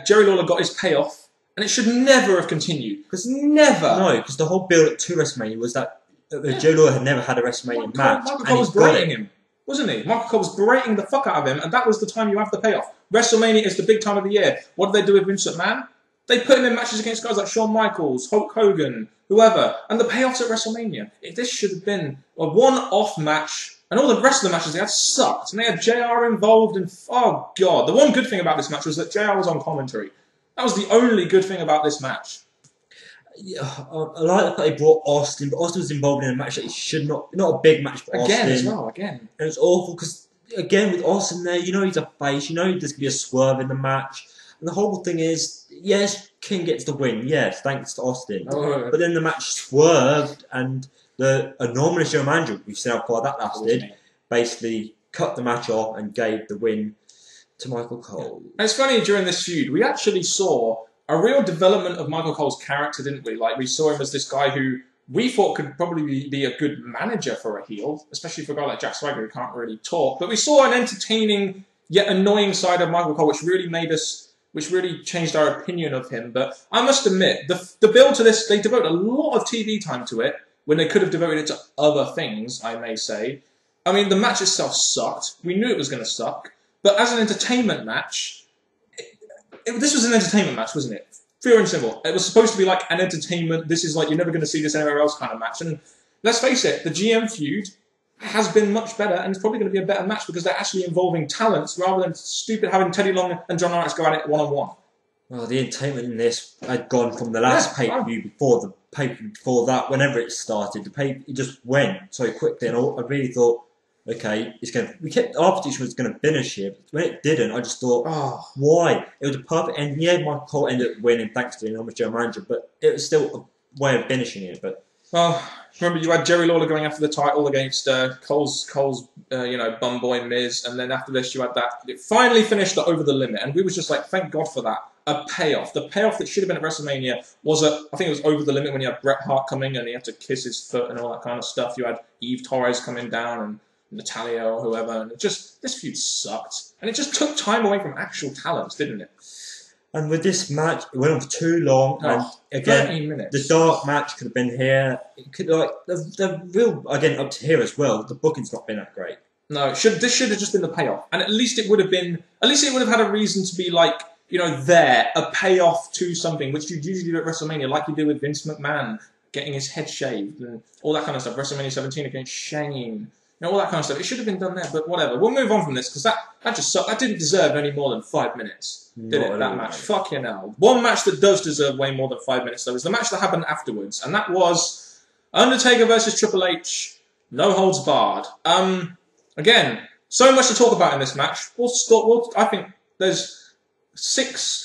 Jerry Lawler got his payoff, and it should never have continued. Because never. No, because the whole build up to WrestleMania was that Jerry Lawler had never had a WrestleMania match. Michael Cole was berating him, wasn't he? Michael Cole was berating the fuck out of him, and that was the time you have the payoff. WrestleMania is the big time of the year. What did they do with Vince McMahon? They put him in matches against guys like Shawn Michaels, Hulk Hogan, whoever, and the payoffs at WrestleMania. This should have been a one-off match, and all the rest of the matches they had sucked, and they had JR involved, and oh God. The one good thing about this match was that JR was on commentary. That was the only good thing about this match. Yeah, I like that they brought Austin, but Austin was involved in a match that he should not a big match for Austin. Again as well, again. And it's awful, because again, with Austin there, you know he's a face, you know there's going to be a swerve in the match. And the whole thing is, yes, King gets the win, yes, thanks to Austin. Oh. But then the match swerved, and the anomalous general manager, we've seen how far that lasted, basically cut the match off and gave the win to Michael Cole. And it's funny, during this feud, we actually saw a real development of Michael Cole's character, didn't we? Like, we saw him as this guy who we thought could probably be a good manager for a heel, especially for a guy like Jack Swagger who can't really talk. But we saw an entertaining yet annoying side of Michael Cole, which really changed our opinion of him. But I must admit, the build to this, they devoted a lot of TV time to it, when they could have devoted it to other things, I may say. I mean, the match itself sucked. We knew it was going to suck. But as an entertainment match, this was an entertainment match, wasn't it? Pure and simple. It was supposed to be like an entertainment, this is like, you're never going to see this anywhere else kind of match. And let's face it, the GM feud has been much better, and it's probably going to be a better match because they're actually involving talents rather than stupid having Teddy Long and John Lawrence go at it one-on-one. Well, the entertainment in this had gone from the last pay-per-view before the pay-per-view before that, whenever it started, it just went so quickly, and I really thought, okay, we kept our prediction was going to finish here, but when it didn't, I just thought, why? It was a perfect end. Yeah, Michael Cole ended up winning thanks to the enormous general manager, but it was still a way of finishing it. But well, remember you had Jerry Lawler going after the title against Cole's bum boy Miz, and then after this you had that. It finally finished over the limit, and we was just like, thank God for that. A payoff. The payoff that should have been at WrestleMania was I think it was over the limit when you had Bret Hart coming and he had to kiss his foot and all that kind of stuff. You had Eve Torres coming down and Natalia or whoever, and this feud sucked, and it just took time away from actual talents, didn't it? And with this match, it went on for too long, and again, 13 minutes. The dark match could have been here. It could the real again up to here as well. The booking's not been that great. No, this should have just been the payoff, and at least it would have had a reason to be like, a payoff to something, which you usually do at WrestleMania, like you do with Vince McMahon getting his head shaved and all that kind of stuff. WrestleMania 17 against Shane. All that kind of stuff. It should have been done there, but whatever. We'll move on from this, because that just sucked. That didn't deserve any more than 5 minutes, did it, that match? Fucking hell. One match that does deserve way more than 5 minutes, though, is the match that happened afterwards, and that was Undertaker versus Triple H, no holds barred. Again, so much to talk about in this match. I think there's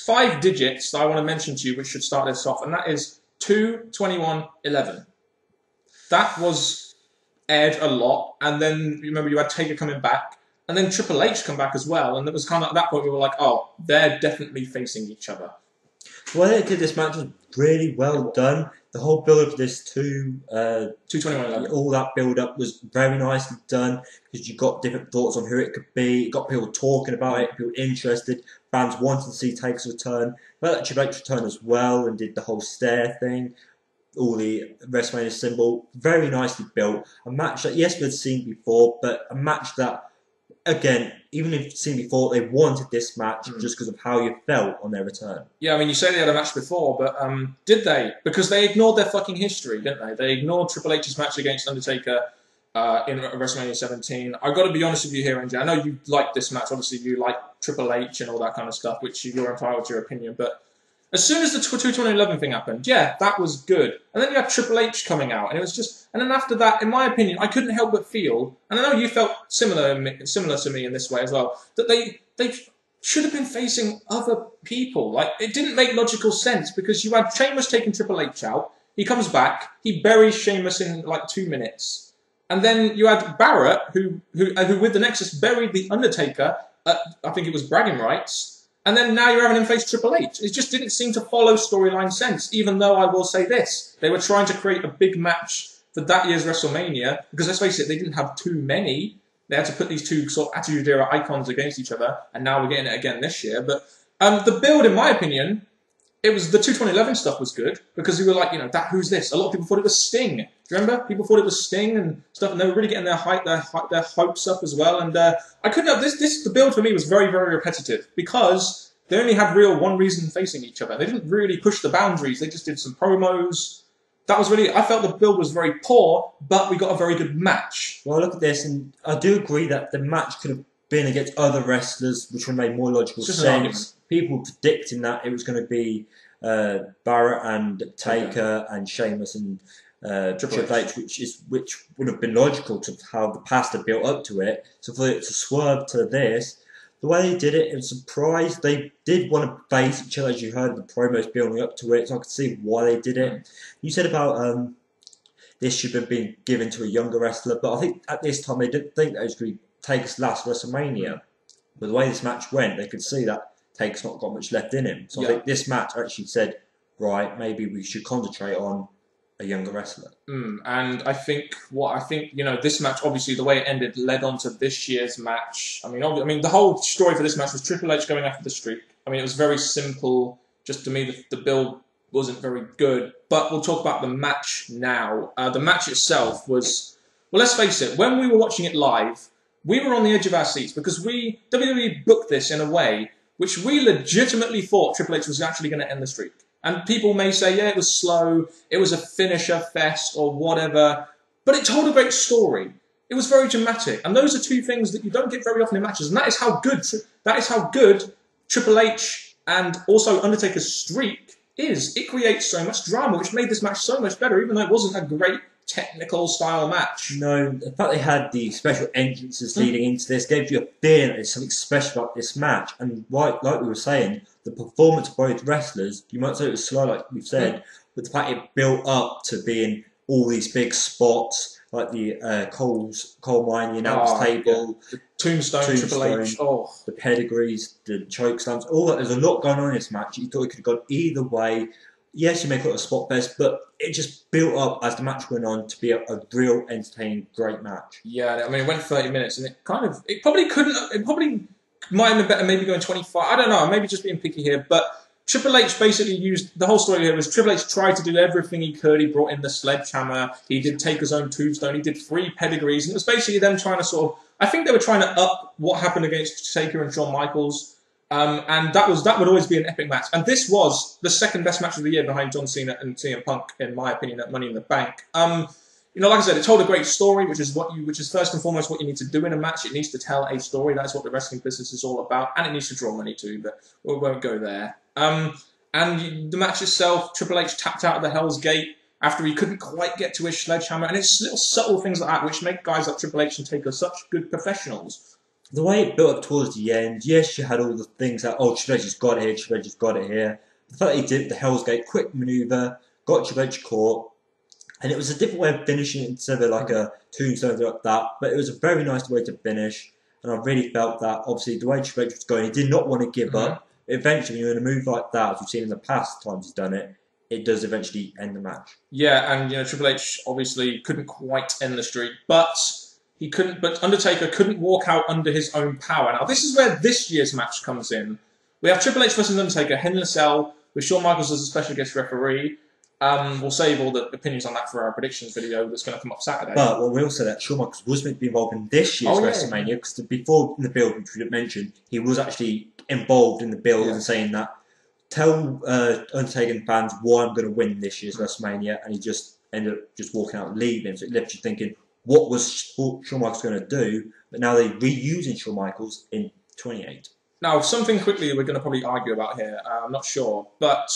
5 digits that I want to mention to you, which should start this off, and that is 2-21-11. That was aired a lot, and then remember you had Taker coming back, and then Triple H come back as well, and it was kind of at that point we were like, oh, they're definitely facing each other. Well, I think this match was really well done. The whole build of this 2-21-11, all that build up was very nicely done, because you got different thoughts on who it could be. You got people talking about it, people interested, fans wanting to see Taker's return. But Triple H returned as well and did the whole stare thing. All the WrestleMania symbol, very nicely built. A match that, yes, we'd seen before, but a match that, again, even if seen before, they wanted this match just because of how you felt on their return. Yeah, I mean, you say they had a match before, but did they? Because they ignored their fucking history, didn't they? They ignored Triple H's match against Undertaker in WrestleMania 17. I've got to be honest with you here, NJ. I know you like this match. Obviously, you like Triple H and all that kind of stuff, which you're entitled to your opinion, but as soon as the 2-20-11 thing happened, yeah, that was good. And then you had Triple H coming out, and it was just... And then after that, in my opinion, I couldn't help but feel, and I know you felt similar to me in this way as well, that they should have been facing other people. Like, it didn't make logical sense, because you had Sheamus taking Triple H out, he comes back, he buries Sheamus in, like, 2 minutes. And then you had Barrett, who with the Nexus buried The Undertaker at, I think it was bragging rights. And then now you're having him face Triple H. It just didn't seem to follow storyline sense, even though I will say this. They were trying to create a big match for that year's WrestleMania, because let's face it, they didn't have too many. They had to put these two sort of Attitude Era icons against each other, and now we're getting it again this year. But the build, in my opinion, it was the 2-20-11 stuff was good, because we were like, who's this? A lot of people thought it was Sting. Do you remember? People thought it was Sting and stuff, and they were really getting their hopes up as well. And I couldn't have the build for me was very, very repetitive, because they only had one reason facing each other. They didn't really push the boundaries. They just did some promos. That was really, I felt the build was very poor, but we got a very good match. Well, look at this, and I do agree that the match could have been against other wrestlers, which would have made more logical sense. People were predicting that it was going to be Barrett and Taker and Sheamus and Triple H, which would have been logical to how the past had built up to it. So for it to swerve to this, the way they did it, it was a surprise. They did want to face each other, as you heard the promos building up to it, so I could see why they did it. You said about this should have been given to a younger wrestler, but I think at this time they didn't think that it was going to be Taker's last WrestleMania. But the way this match went, they could see that Taker's not got much left in him. So I think this match actually said, right, maybe we should concentrate on a younger wrestler. And I think this match, obviously the way it ended led on to this year's match. I mean, the whole story for this match was Triple H going after the streak. I mean, it was very simple. Just to me, the build wasn't very good. But we'll talk about the match now. The match itself was, well, let's face it, when we were watching it live, we were on the edge of our seats because WWE booked this in a way which we legitimately thought Triple H was actually going to end the streak. And people may say, yeah, it was slow, it was a finisher fest or whatever, but it told a great story. It was very dramatic. And those are two things that you don't get very often in matches. And that is how good Triple H and also Undertaker's streak is. It creates so much drama, which made this match so much better, even though it wasn't a great technical style match. No, the fact they had the special entrances leading into this gave you a feeling that there's something special about this match. And like we were saying, the performance of both wrestlers, you might say it was slow, like we've said, but the fact it built up to being all these big spots, like the coal mine, the announce table, the tombstone, Triple H, the pedigrees, the choke slams, all that. There's a lot going on in this match. You thought it could have gone either way. Yes, you may call it a spot fest, but it just built up as the match went on to be a real entertaining, great match. Yeah, I mean, it went 30 minutes, and it probably might have been better maybe going 25. I don't know, maybe just being picky here, but Triple H basically used, the whole story here was Triple H tried to do everything he could. He brought in the sledgehammer, he did Taker's own tombstone, he did 3 pedigrees, and it was basically them trying to sort of, I think they were trying to up what happened against Taker and Shawn Michaels. And that would always be an epic match. And this was the second best match of the year behind John Cena and CM Punk, in my opinion, at Money in the Bank. Like I said, it told a great story, which is first and foremost what you need to do in a match. It needs to tell a story. That's what the wrestling business is all about, and it needs to draw money too. But we won't go there. And the match itself, Triple H tapped out of the Hell's Gate after he couldn't quite get to his sledgehammer, and it's little subtle things like that which make guys like Triple H and Taker such good professionals. The way it built up towards the end, yes, you had all the things that, Triple H has got it here, Triple H has got it here. The fact that he did the Hell's Gate, quick manoeuvre, got Triple H caught, and it was a different way of finishing it instead of like a tombstone like that, but it was a very nice way to finish, and I really felt that, obviously, the way Triple H was going, he did not want to give up. Eventually, when you're in a move like that, as we've seen in the past times he's done it, it does eventually end the match. Yeah, and Triple H obviously couldn't quite end the streak, but Undertaker couldn't walk out under his own power. Now, this is where this year's match comes in. We have Triple H versus Undertaker, Hell in a Cell, with Shawn Michaels as a special guest referee. We'll save all the opinions on that for our predictions video that's going to come up Saturday. But what we also said, Shawn Michaels was meant to be involved in this year's WrestleMania, because before in the build, which we didn't mention, he was actually involved in the build and saying that, tell Undertaker fans why I'm going to win this year's WrestleMania, and he just ended up just walking out and leaving. So it left you thinking, what was Shawn Michaels going to do? But now they're reusing Shawn Michaels in 28. Now, something quickly we're going to probably argue about here. I'm not sure, but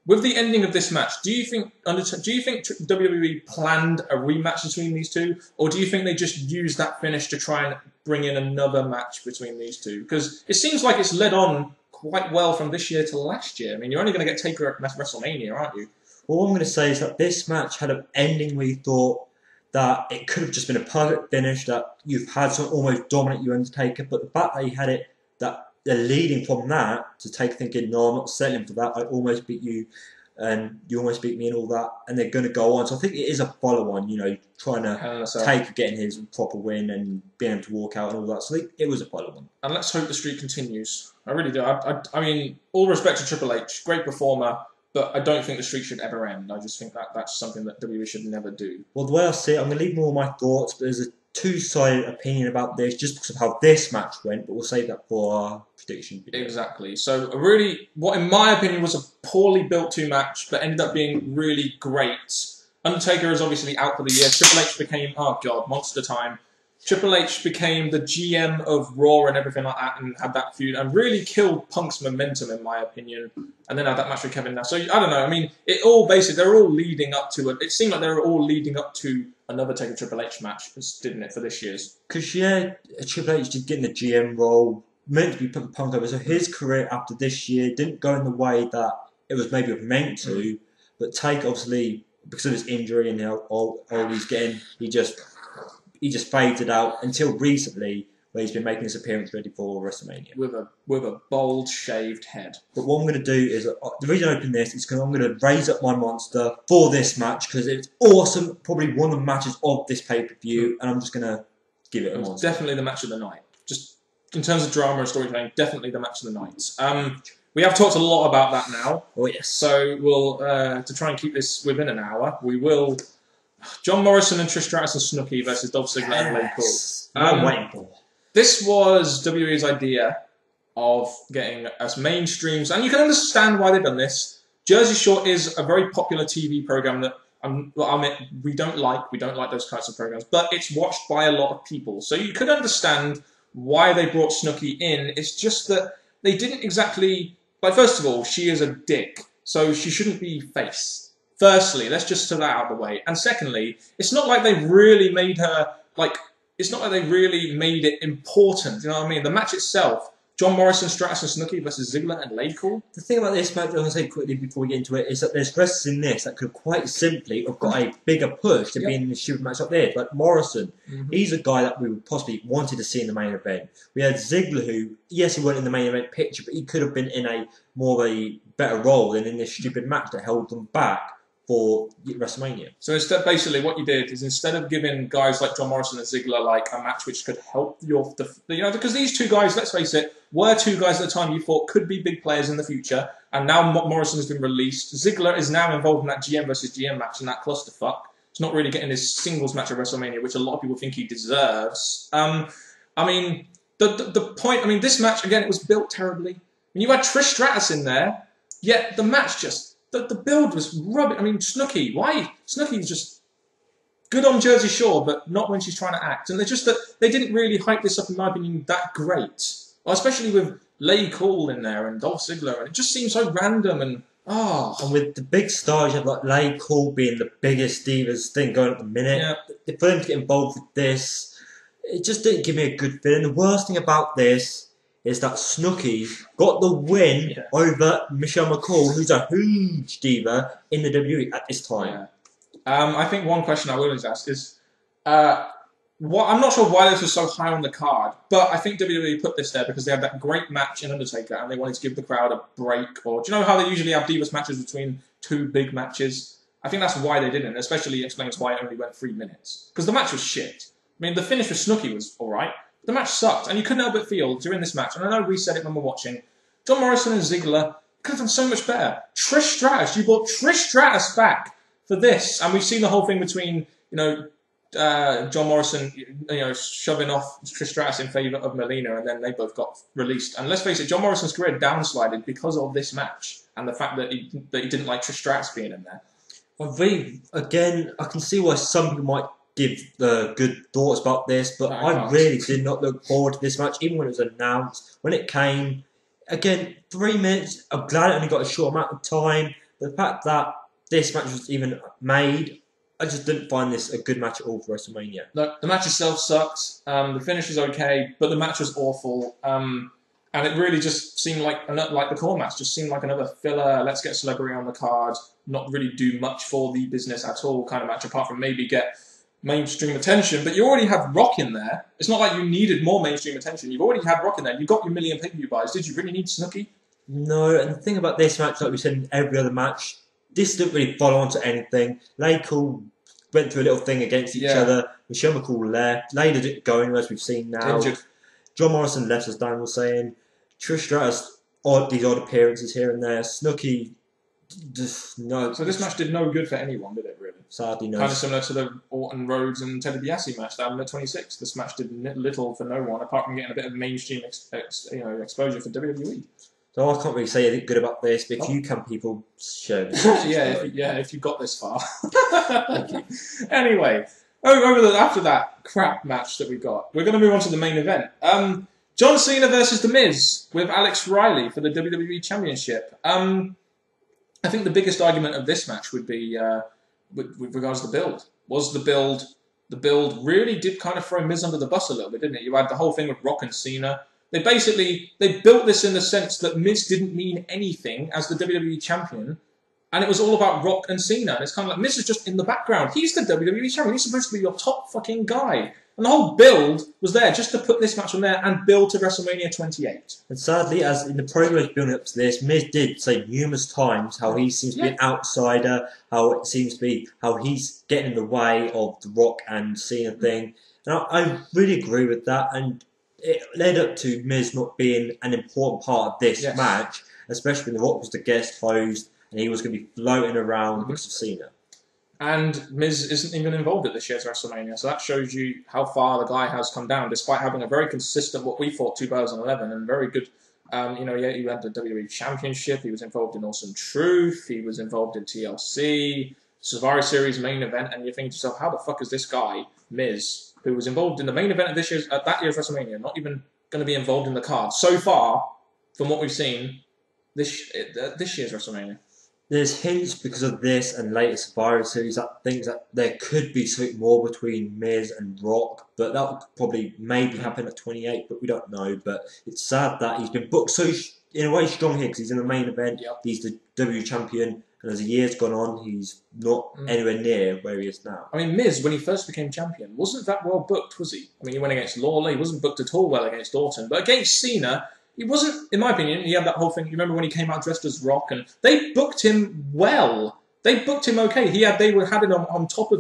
with the ending of this match, do you think WWE planned a rematch between these two, or do you think they just used that finish to try and bring in another match between these two? Because it seems like it's led on quite well from this year to last year. I mean, you're only going to get Taker at WrestleMania, aren't you? Well, what I'm going to say is that this match had an ending where you thought that it could have just been a perfect finish, that you've had someone almost dominate your Undertaker, but the fact that you had it, that they're leading from that to take thinking, no, I'm not settling for that, I almost beat you, and you almost beat me and all that, and they're going to go on. So I think it is a follow-on, trying to Taker getting his proper win and being able to walk out and all that. So I think it was a follow-on. And let's hope the streak continues. I really do. I mean, all respect to Triple H, great performer, but I don't think the streak should ever end. I just think that's something that WWE should never do. Well, the way I see it, I'm going to leave more of my thoughts, but there's a two-sided opinion about this just because of how this match went, but we'll save that for our prediction video. Exactly. So, what in my opinion was a poorly built match, but ended up being really great. Undertaker is obviously out for the year. Triple H became, monster time. Triple H became the GM of Raw and everything like that, and had that feud, and really killed Punk's momentum, in my opinion. And then had that match with Kevin Nash. So I don't know. I mean, they're all leading up to it. It seemed like they were all leading up to another Taker Triple H match, didn't it, for this year's? Because Triple H did get in the GM role, meant to be putting Punk over. So his career after this year didn't go in the way that it was maybe meant to. But Taker, obviously, because of his injury and how old he's getting, he just faded out until recently, where he's been making his appearance ready for WrestleMania. With a bold, shaved head. But what I'm going to do is, the reason I open this is because I'm going to raise up my monster for this match, because it's awesome, probably one of the matches of this pay-per-view, and I'm just going to give it a monster. Definitely the match of the night. Just in terms of drama and storytelling, definitely the match of the night. We have talked a lot about that now. Oh, yes. So we'll, to try and keep this within an hour, we will... John Morrison and Trish Stratus and Snooki versus Dolph Ziggler and Lay Cool. I'm waiting for. This was WWE's idea of getting us mainstreams, and you can understand why they've done this. Jersey Shore is a very popular TV program that we don't like. We don't like those kinds of programs, but it's watched by a lot of people. So you could understand why they brought Snooki in. It's just that they didn't exactly... Like, first of all, she is a dick, so she shouldn't be face. Firstly, let's just put that out of the way. And secondly, it's not like they really made her, like... It's not like they really made it important, you know what I mean? The match itself, John Morrison, Stratus and Snooki versus Ziggler and Lay Cool. The thing about this match, I'm going to say quickly before we get into it, is that there's wrestlers in this that could quite simply have got a bigger push to be in the stupid match up there. Like Morrison, he's a guy that we would possibly wanted to see in the main event. We had Ziggler who, yes, he wasn't in the main event picture, but he could have been in a more of a better role than in this stupid match that held them back for WrestleMania. So instead, basically, what you did is instead of giving guys like John Morrison and Ziggler like a match which could help because these two guys, let's face it, were two guys at the time you thought could be big players in the future, and now Morrison has been released. Ziggler is now involved in that GM versus GM match in that clusterfuck. He's not really getting his singles match at WrestleMania, which a lot of people think he deserves. I mean, the point. I mean, this match again, it was built terribly. I mean, you had Trish Stratus in there, yet the match just. The build was rubbish. I mean, Snooki, why? Snooki's just good on Jersey Shore, but not when she's trying to act. And they didn't really hype this up, in my opinion, that great. Well, especially with Lay Cool in there and Dolph Ziggler, and it just seems so random and And with the big stars, you have like Lay Cool being the biggest divas thing going at the minute. Yeah. For them to get involved with this, it just didn't give me a good feeling. The worst thing about this is that Snooki got the win over Michelle McCall, who's a huge diva in the WWE at this time. Yeah. I think one question I will always ask is, I'm not sure why this was so high on the card, but I think WWE put this there because they had that great match in Undertaker and they wanted to give the crowd a break. Or do you know how they usually have divas matches between two big matches? I think that's why they didn't, especially explains why it only went 3 minutes. Because the match was shit. I mean, the finish with Snooki was alright. The match sucked, and you couldn't help but feel during this match, and I know we said it when we were watching, John Morrison and Ziggler could have done so much better. Trish Stratus, you brought Trish Stratus back for this, and we've seen the whole thing between, John Morrison, shoving off Trish Stratus in favour of Melina, and then they both got released. And let's face it, John Morrison's career downslided because of this match, and the fact that he didn't like Trish Stratus being in there. Again, I can see why some people might give good thoughts about this, but I really did not look forward to this match, even when it was announced. When it came, again, 3 minutes, I'm glad it only got a short amount of time, but the fact that this match was even made, I just didn't find this a good match at all for WrestleMania. Look, the match itself sucked, the finish was okay, but the match was awful, and it really just seemed like the core match, just seemed like another filler, let's get celebrity on the card, not really do much for the business at all kind of match, apart from maybe get mainstream attention, but you already have Rock in there. It's not like you needed more mainstream attention. You've already had Rock in there. You got your million pay-per-view buys. Did you really need Snooki? No, and the thing about this match, like we said in every other match, this didn't really follow on to anything. Lay Cool went through a little thing against each other. Michelle McCall left. Layla didn't go anywhere, as we've seen now. Injured. John Morrison left, as Dan was saying. Trish Stratus, these odd appearances here and there. Snooki, just no. So this match did no good for anyone, did it, really? Sadly, no. Kind of similar to the Orton Rhodes and Ted DiBiase match down in the 26th. This match did little for no one, apart from getting a bit of mainstream exposure for WWE. So I can't really say anything good about this, but if you can, people, show me. if you got this far. Thank you. Anyway, after that crap match that we got, we're going to move on to the main event. John Cena versus The Miz with Alex Riley for the WWE Championship. I think the biggest argument of this match would be with regards to the build. The build really did kind of throw Miz under the bus a little bit, didn't it? You had the whole thing with Rock and Cena. They built this in the sense that Miz didn't mean anything as the WWE Champion, and it was all about Rock and Cena. And it's kind of like, Miz is just in the background. He's the WWE Champion. He's supposed to be your top fucking guy. And the whole build was there just to put this match on there and build to WrestleMania 28. And sadly, as in the progress building up to this, Miz did say numerous times how he seems to be an outsider, how it seems to be how he's getting in the way of the Rock and Cena thing. And I really agree with that. And it led up to Miz not being an important part of this match, especially when the Rock was the guest host and he was going to be floating around because of Cena. And Miz isn't even involved at this year's WrestleMania, so that shows you how far the guy has come down, despite having a very consistent, what we thought, 2011, and very good, he had the WWE Championship, he was involved in Awesome Truth, he was involved in TLC, Survivor Series main event, and you're thinking to yourself, how the fuck is this guy, Miz, who was involved in the main event of that year's WrestleMania, not even going to be involved in the card, so far, from what we've seen, this year's WrestleMania. There's hints because of this and later Survivor Series that thinks that there could be something more between Miz and Rock, but that would probably maybe happen at 28, but we don't know. But it's sad that he's been booked so, in a way, strong here because he's in the main event, he's the WWE champion, and as the years gone on, he's not anywhere near where he is now. I mean, Miz, when he first became champion, wasn't that well booked, was he? I mean, he went against Lawler, he wasn't booked at all well against Orton, but against Cena, he wasn't, in my opinion, he had that whole thing. You remember when he came out dressed as Rock, and they booked him well. They booked him okay. They had it on top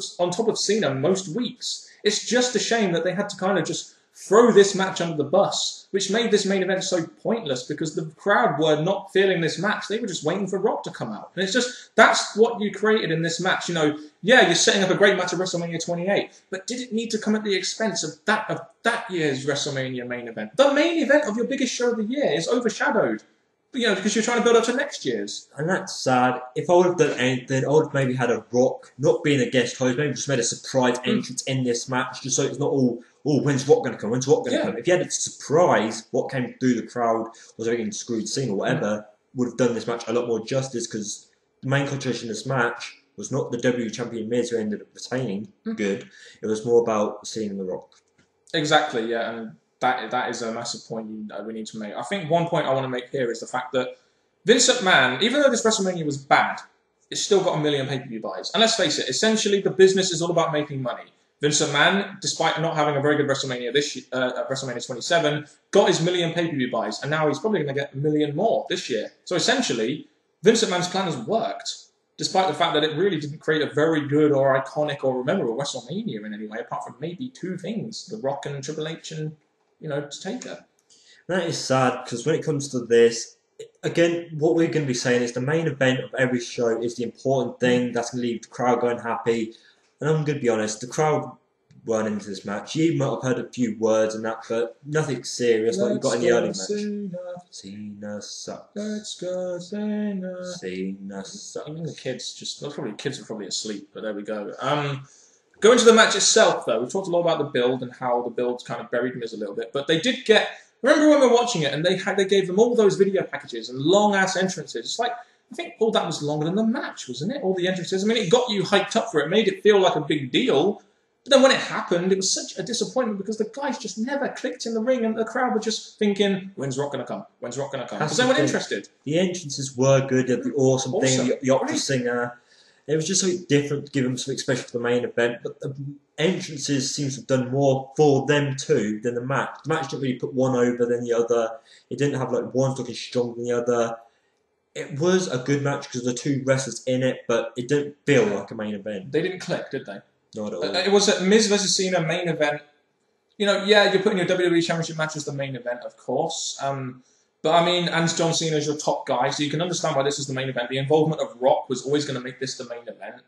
of Cena most weeks. It's just a shame that they had to kind of just throw this match under the bus, which made this main event so pointless because the crowd were not feeling this match. They were just waiting for Rock to come out. And it's just, that's what you created in this match. You know, yeah, you're setting up a great match at WrestleMania 28, but did it need to come at the expense of that year's WrestleMania main event? The main event of your biggest show of the year is overshadowed, you know, because you're trying to build up to next year's. And that's sad. If I would have done anything, I would have maybe had a Rock, not being a guest host, maybe just made a surprise entrance in this match, just so it's not all, when's Rock going to come? When's Rock going to come? If you had a surprise, what came through the crowd, was getting screwed scene or whatever, would have done this match a lot more justice because the main contribution in this match was not the WWE Champion Miz who ended up retaining good. It was more about seeing the Rock. Exactly, yeah, and that is a massive point we need to make. I think one point I want to make here is the fact that Vince McMahon, even though this WrestleMania was bad, it's still got 1 million pay-per-view buys. And let's face it, essentially the business is all about making money. Vince McMahon, despite not having a very good WrestleMania at WrestleMania 27, got his 1 million pay-per-view buys, and now he's probably going to get 1 million more this year. So essentially, Vince McMahon's plan has worked, despite the fact that it really didn't create a very good or iconic or memorable WrestleMania in any way, apart from maybe 2 things, The Rock and Triple H and, you know, Taker. That is sad, because when it comes to this, again, what we're going to be saying is the main event of every show is the important thing that's going to leave the crowd going happy. And I'm going to be honest, the crowd weren't into this match. You might have heard a few words and that, but nothing serious like you got in the early match. Cena sucks. Let's go, Cena. Cena sucks. Even the kids kids were probably asleep, but there we go. Going to the match itself, though, we talked a lot about the build and how the build kind of buried Miz a little bit, but they did get. Remember when we were watching it and they gave them all those video packages and long ass entrances. It's like, I think all that was longer than the match, wasn't it? All the entrances. I mean, it got you hyped up for it, made it feel like a big deal. But then when it happened, it was such a disappointment because the guys just never clicked in the ring and the crowd were just thinking, when's Rock going to come? When's Rock going to come? Because they weren't interested. The entrances were good, the awesome thing, the opera singer. It was just something different to give them something special for the main event. But the entrances seems to have done more for them too than the match. The match didn't really put one over than the other. It didn't have like one looking stronger than the other. It was a good match because of the 2 wrestlers in it, but it didn't feel like a main event. They didn't click, did they? Not at all. It was a Miz vs Cena main event. You know, yeah, you're putting your WWE Championship match as the main event, of course. But I mean, and John Cena is your top guy, so you can understand why this is the main event. The involvement of Rock was always going to make this the main event.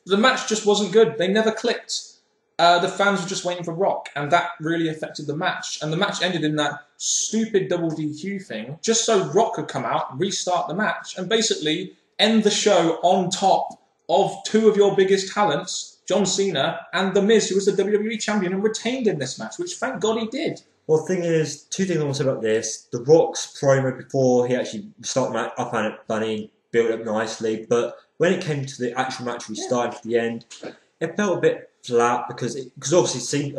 The match just wasn't good. They never clicked. The fans were just waiting for Rock, and that really affected the match. And the match ended in that stupid double DQ thing, just so Rock could come out, restart the match, and basically end the show on top of 2 of your biggest talents, John Cena and The Miz, who was the WWE Champion and retained in this match, which thank God he did. Well, the thing is, 2 things I want to say about this. The Rock's promo before he actually started the match, I found it funny, built up nicely, but when it came to the actual match we started at the end, it felt a bit flat because obviously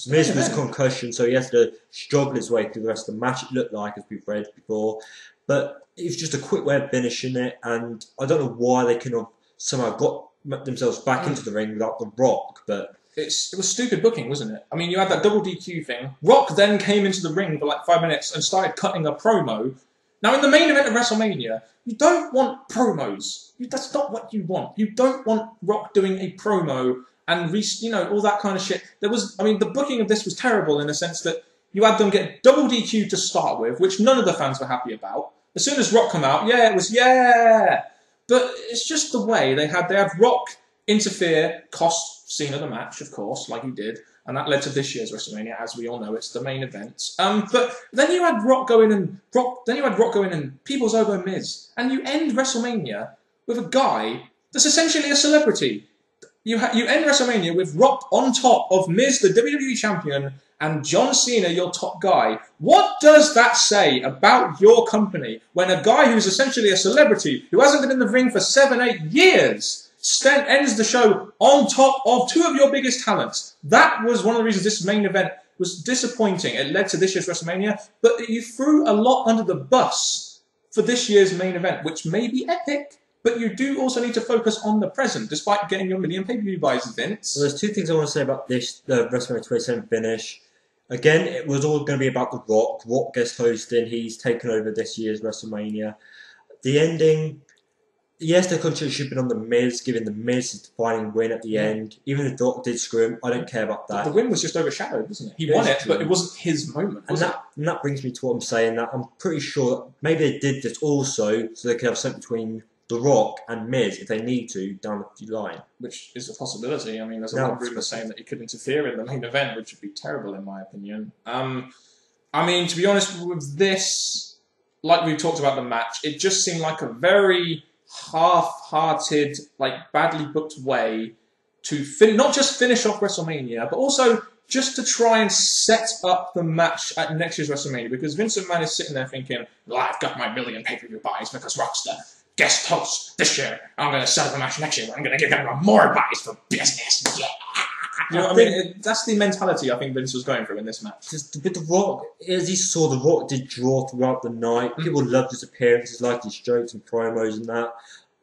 Miz was concussion, so he has to struggle his way through the rest of the match, it looked like, as we've read before. But it was just a quick way of finishing it, and I don't know why they couldn't have somehow got themselves back into the ring without The Rock, but it was stupid booking, wasn't it? I mean, you had that double DQ thing. Rock then came into the ring for like 5 minutes and started cutting a promo. Now, in the main event of WrestleMania, you don't want promos. That's not what you want. You don't want Rock doing a promo and all that kind of shit. The booking of this was terrible in the sense that you had them get double DQ to start with, which none of the fans were happy about. As soon as Rock come out, it was But it's just the way they had Rock interfere, cost Cena the match, of course, like he did, and that led to this year's WrestleMania. As we all know, it's the main event. But then you had Rock go in and people's elbow Miz, and you end WrestleMania with a guy that's essentially a celebrity. You end WrestleMania with Rock on top of Miz, the WWE champion, and John Cena, your top guy. What does that say about your company when a guy who's essentially a celebrity, who hasn't been in the ring for 7-8 years, ends the show on top of two of your biggest talents? That was one of the reasons this main event was disappointing. It led to this year's WrestleMania, but you threw a lot under the bus for this year's main event, which may be epic, but you do also need to focus on the present, despite getting your million pay-per-view buys, Vince. Well, there's two things I want to say about this WrestleMania 27 finish. Again, it was all going to be about The Rock. Rock guest hosting. He's taken over this year's WrestleMania. The ending, yes, the country should have been on The Miz, giving The Miz his defining win at the end. Even if The Rock did screw him, I don't care about that. The win was just overshadowed, wasn't it? He won it, but it wasn't his moment, was it? And that brings me to what I'm saying, that I'm pretty sure maybe they did this also so they could have something between The Rock and Miz if they need to down the line. Which is a possibility. I mean, there's a lot of rumors saying that he could interfere in the main event, which would be terrible in my opinion. I mean, to be honest with this, like we've talked about the match, it just seemed like a very half-hearted, like badly booked way to not just finish off WrestleMania, but also just to try and set up the match at next year's WrestleMania. Because Vince McMahon is sitting there thinking, well, I've got my million pay-per-view buys because Rock's the guest host this year. I'm going to set up a match next year. I'm going to give him more buys for business. Yeah. You know what I mean? That's the mentality I think Vince was going through in this match. Just with The Rock, as you saw, The Rock did draw throughout the night. People loved his appearances, liked his jokes and promos and that.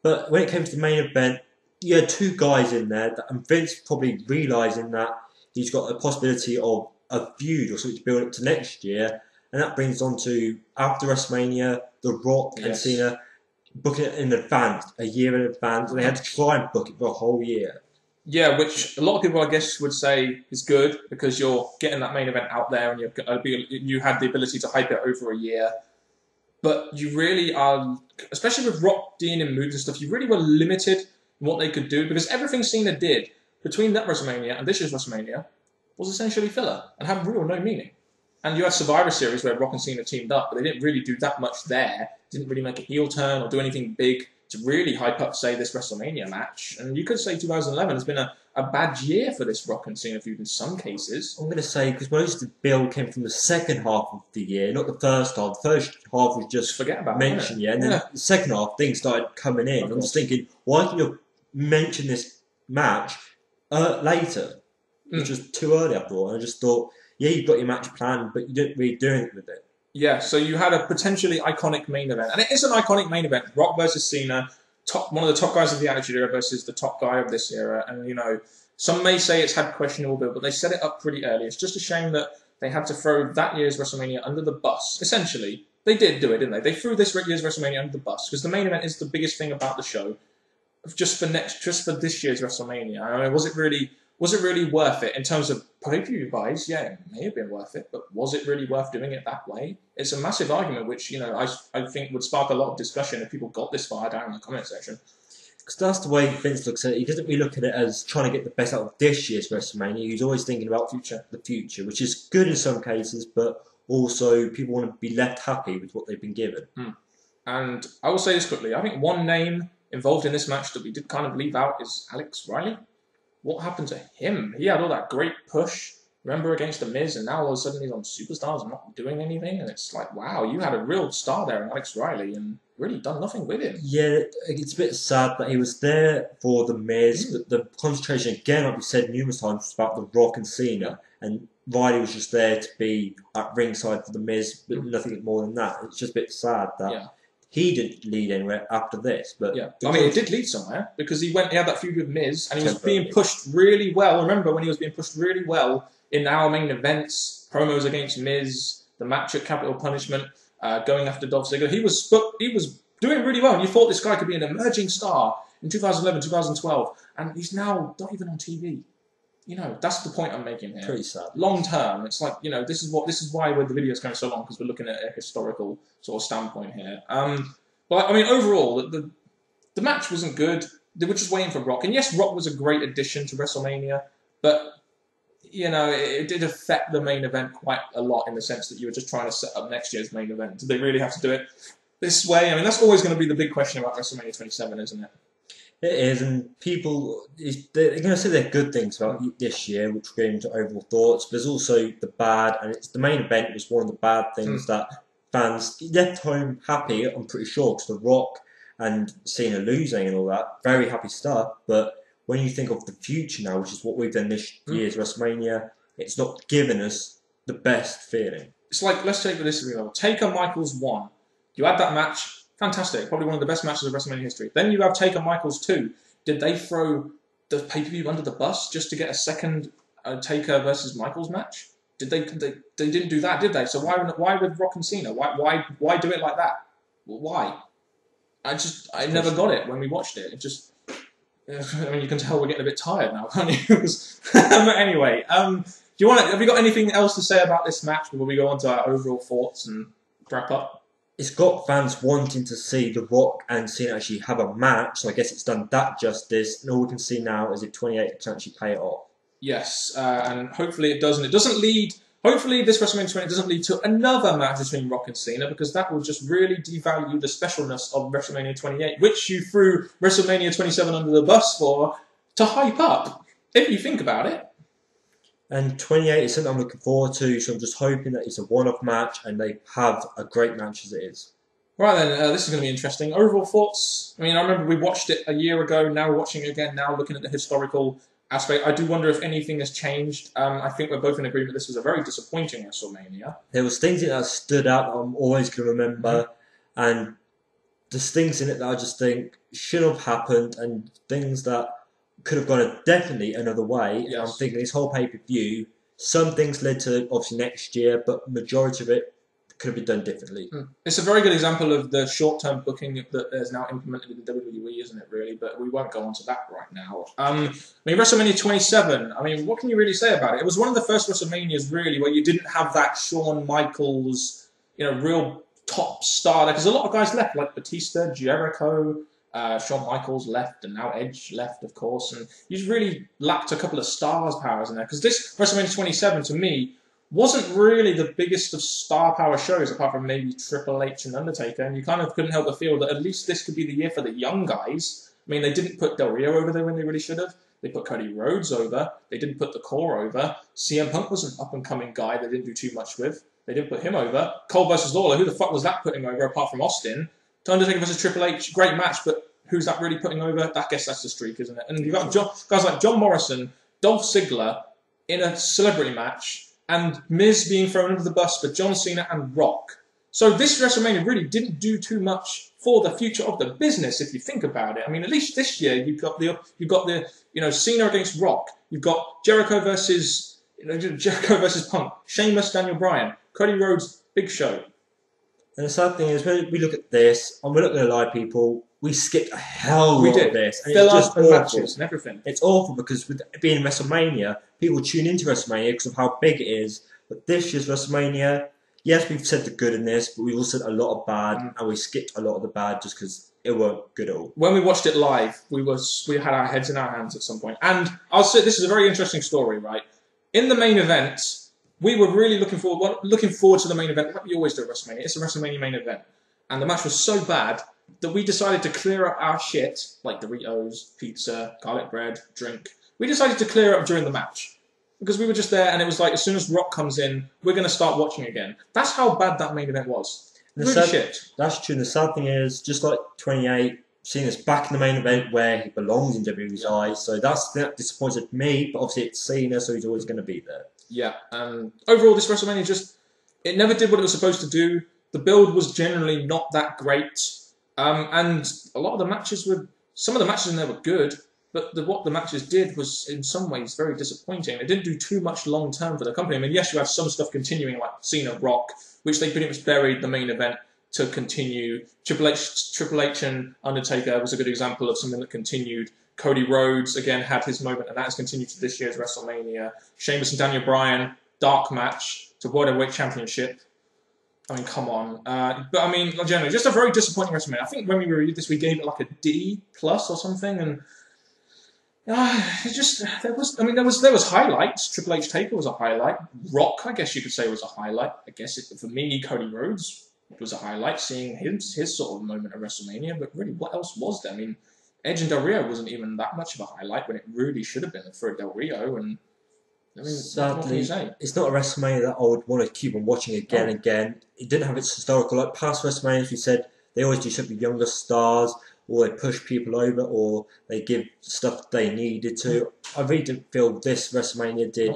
But when it came to the main event, you had two guys in there, and Vince probably realising that he's got a possibility of a feud or something to build up to next year. And that brings on to, after WrestleMania, The Rock and Cena booking it in advance, a year in advance, and they had to try and book it for a whole year. Yeah, which a lot of people, I guess, would say is good because you're getting that main event out there and you had the ability to hype it over a year. But you really are, especially with Rock, Dean and Mood and stuff, you really were limited in what they could do because everything Cena did between that WrestleMania and this year's WrestleMania was essentially filler and had real no meaning. And you had Survivor Series where Rock and Cena teamed up, but they didn't really do that much there. Didn't really make a heel turn or do anything big to really hype up, say, this WrestleMania match. And you could say 2011 has been a bad year for this Rock and Cena feud in some cases. I'm going to say, because most of the build came from the second half of the year, not the first half. The first half was just forget about mentioned, and then the second half, things started coming in. I'm just thinking, why can you mention this match later? Which was too early, I thought. And I just thought, yeah, you've got your match planned, but you didn't really do anything with it. Yeah, so you had a potentially iconic main event. And it is an iconic main event. Rock versus Cena, one of the top guys of the Attitude Era versus the top guy of this era. And, you know, some may say it's had questionable build, but they set it up pretty early. It's just a shame that they had to throw that year's WrestleMania under the bus. Essentially, they did do it, didn't they? They threw this year's WrestleMania under the bus because the main event is the biggest thing about the show. Just for this year's WrestleMania. I mean, was it really worth it in terms of pay-per-view buys? Yeah, it may have been worth it, but was it really worth doing it that way? It's a massive argument, which, you know, I think would spark a lot of discussion if people got this far down in the comment section. Because that's the way Vince looks at it. He doesn't really look at it as trying to get the best out of this year's WrestleMania. He's always thinking about the future, which is good in some cases, but also people want to be left happy with what they've been given. And I will say this quickly. I think one name involved in this match that we did kind of leave out is Alex Riley. What happened to him? He had all that great push, remember, against The Miz, and now all of a sudden he's on Superstars and not doing anything, and it's like, wow, you had a real star there in Alex Riley and really done nothing with him. Yeah, it's a bit sad that he was there for The Miz, but the concentration, again, like we said numerous times, was about The Rock and Cena, and Riley was just there to be at ringside for The Miz, but nothing more than that. It's just a bit sad that he didn't lead anywhere after this. But yeah, I mean, it did lead somewhere because he had that feud with Miz, and he was being pushed really well. Remember when he was being pushed really well in our main events, promos against Miz, the match at Capital Punishment, going after Dolph Ziggler. He was doing really well, and you thought this guy could be an emerging star in 2011, 2012, and he's now not even on TV. You know, that's the point I'm making here. Pretty sad. Long term, it's like, you know, this is why the video's going so long, because we're looking at a historical sort of standpoint here. But I mean, overall, the match wasn't good. They were just waiting for Rock, and yes, Rock was a great addition to WrestleMania, but you know, it did affect the main event quite a lot in the sense that you were just trying to set up next year's main event. Did they really have to do it this way? I mean, that's always going to be the big question about WrestleMania 27, isn't it? It is, and people, they're going to say they're good things about this year, which we're going into overall thoughts, but there's also the bad, and it's the main event was one of the bad things that fans left home happy, I'm pretty sure, because The Rock and Cena losing and all that, very happy stuff, but when you think of the future now, which is what we've done this year's WrestleMania, it's not giving us the best feeling. It's like, let's take this example. Taker Michaels 1. You had that match. Fantastic. Probably one of the best matches of WrestleMania history. Then you have Taker Michaels 2. Did they throw the pay-per-view under the bus just to get a second Taker versus Michaels match? They didn't do that, did they? So why with Rock and Cena? Why do it like that? Well, why? I never got it when we watched it. It just, I mean, you can tell we're getting a bit tired now, can't you? But anyway, have you got anything else to say about this match before we go on to our overall thoughts and wrap up? It's got fans wanting to see The Rock and Cena actually have a match, so I guess it's done that justice. And all we can see now is if 28 can actually pay it off. Yes, and hopefully it doesn't. It doesn't lead. Hopefully this WrestleMania 20 doesn't lead to another match between Rock and Cena, because that will just really devalue the specialness of WrestleMania 28, which you threw WrestleMania 27 under the bus for to hype up, if you think about it. And 28 is something I'm looking forward to, so I'm just hoping that it's a one-off match and they have a great match as it is. Right then, this is going to be interesting. Overall thoughts? I mean, I remember we watched it a year ago, now we're watching it again, now looking at the historical aspect. I do wonder if anything has changed. I think we're both in agreement this was a very disappointing WrestleMania. There was things in it that stood out that I'm always going to remember, and there's things in it that I just think should have happened, and things that could have gone definitely another way. Yes. I'm thinking this whole pay-per-view, some things led to obviously next year, but majority of it could have been done differently. It's a very good example of the short-term booking that is now implemented in the WWE, isn't it, really? But we won't go on to that right now. I mean, WrestleMania 27, I mean, what can you really say about it? It was one of the first WrestleManias, really, where you didn't have that Shawn Michaels, you know, real top star there, because a lot of guys left, like Batista, Jericho, Shawn Michaels left, and now Edge left, of course, and you just really lacked a couple of stars powers in there, because this WrestleMania 27, to me, wasn't really the biggest of star power shows, apart from maybe Triple H and Undertaker, and you kind of couldn't help but feel that at least this could be the year for the young guys. I mean, they didn't put Del Rio over there when they really should have. They put Cody Rhodes over. They didn't put the Core over. CM Punk was an up-and-coming guy they didn't do too much with. They didn't put him over. Cole versus Lawler, who the fuck was that putting over apart from Austin? Undertaker versus Triple H, great match, but who's that really putting over? I guess that's the streak, isn't it? And you've got guys like John Morrison, Dolph Ziggler in a celebrity match, and Miz being thrown under the bus for John Cena and Rock. So this WrestleMania really didn't do too much for the future of the business, if you think about it. I mean, at least this year you've got the Cena against Rock. You've got Jericho versus Punk, Sheamus, Daniel Bryan, Cody Rhodes, Big Show. And the sad thing is, when we look at this, and we're not going to lie, people, we skipped a hell of this. And it's just awful. Matches and everything. It's awful because with it being WrestleMania, people tune into WrestleMania because of how big it is. But this year's WrestleMania, yes, we've said the good in this, but we've also said a lot of bad, and we skipped a lot of the bad just because it weren't good at all. When we watched it live, we had our heads in our hands at some point. And I'll say this is a very interesting story, right? In the main event, we were really looking forward to the main event, like we always do at WrestleMania. It's a WrestleMania main event. And the match was so bad that we decided to clear up our shit, like Doritos, pizza, garlic bread, drink. We decided to clear up during the match. Because we were just there, and it was like, as soon as Rock comes in, we're going to start watching again. That's how bad that main event was. Really shit. That's true. And the sad thing is, just like 28, Cena's back in the main event where he belongs in WWE's eyes. So that disappointed me, but obviously it's Cena, so he's always going to be there. Yeah, overall, this WrestleMania it never did what it was supposed to do. The build was generally not that great. And a lot of the matches some of the matches in there were good, but what the matches did was in some ways very disappointing. It didn't do too much long term for the company. I mean, yes, you have some stuff continuing like Cena Rock, which they pretty much buried the main event to continue. Triple H and Undertaker was a good example of something that continued. Cody Rhodes, again, had his moment, and that has continued to this year's WrestleMania. Sheamus and Daniel Bryan, dark match to World Heavyweight Championship. I mean, come on. But I mean, generally, just a very disappointing WrestleMania. I think when we reviewed this, we gave it like a D+ or something, and it just there was highlights. Triple H Taker was a highlight. Rock, I guess you could say, was a highlight. I guess for me, Cody Rhodes was a highlight, seeing his sort of moment at WrestleMania. But really, what else was there? I mean, Edge and Del Rio wasn't even that much of a highlight when it really should have been for Del Rio. And I mean, sadly, what can you say? It's not a WrestleMania that I would want to keep on watching again and again. It didn't have its historical, like past WrestleManias, we said they always do something with younger stars, or they push people over, or they give stuff they needed to. I really didn't feel this WrestleMania did.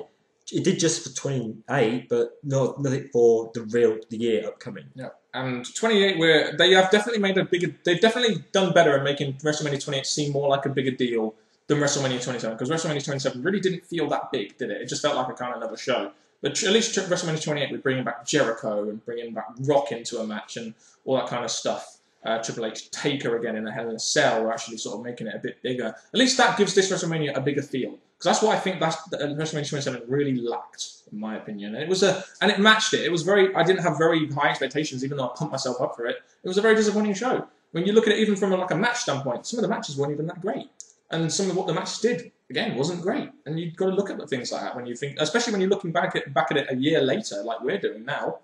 It did just for 28, but nothing for the year upcoming. Yeah, and 28, where they have definitely made they've definitely done better at making WrestleMania 28 seem more like a bigger deal than WrestleMania 27, because WrestleMania 27 really didn't feel that big, did it? It just felt like a kind of another show. But at least WrestleMania 28 with bringing back Jericho and bringing back Rock into a match and all that kind of stuff. Triple H Taker again in a Hell in a Cell, we're actually sort of making it a bit bigger. At least that gives this WrestleMania a bigger feel, because that's what I think WrestleMania 27 really lacked, in my opinion. And it matched it. It was I didn't have very high expectations, even though I pumped myself up for it. It was a very disappointing show. When you look at it, even from a match standpoint, some of the matches weren't even that great, and some of what the matches did again wasn't great. And you've got to look at things like that when you think, especially when you're looking back at it a year later, like we're doing now.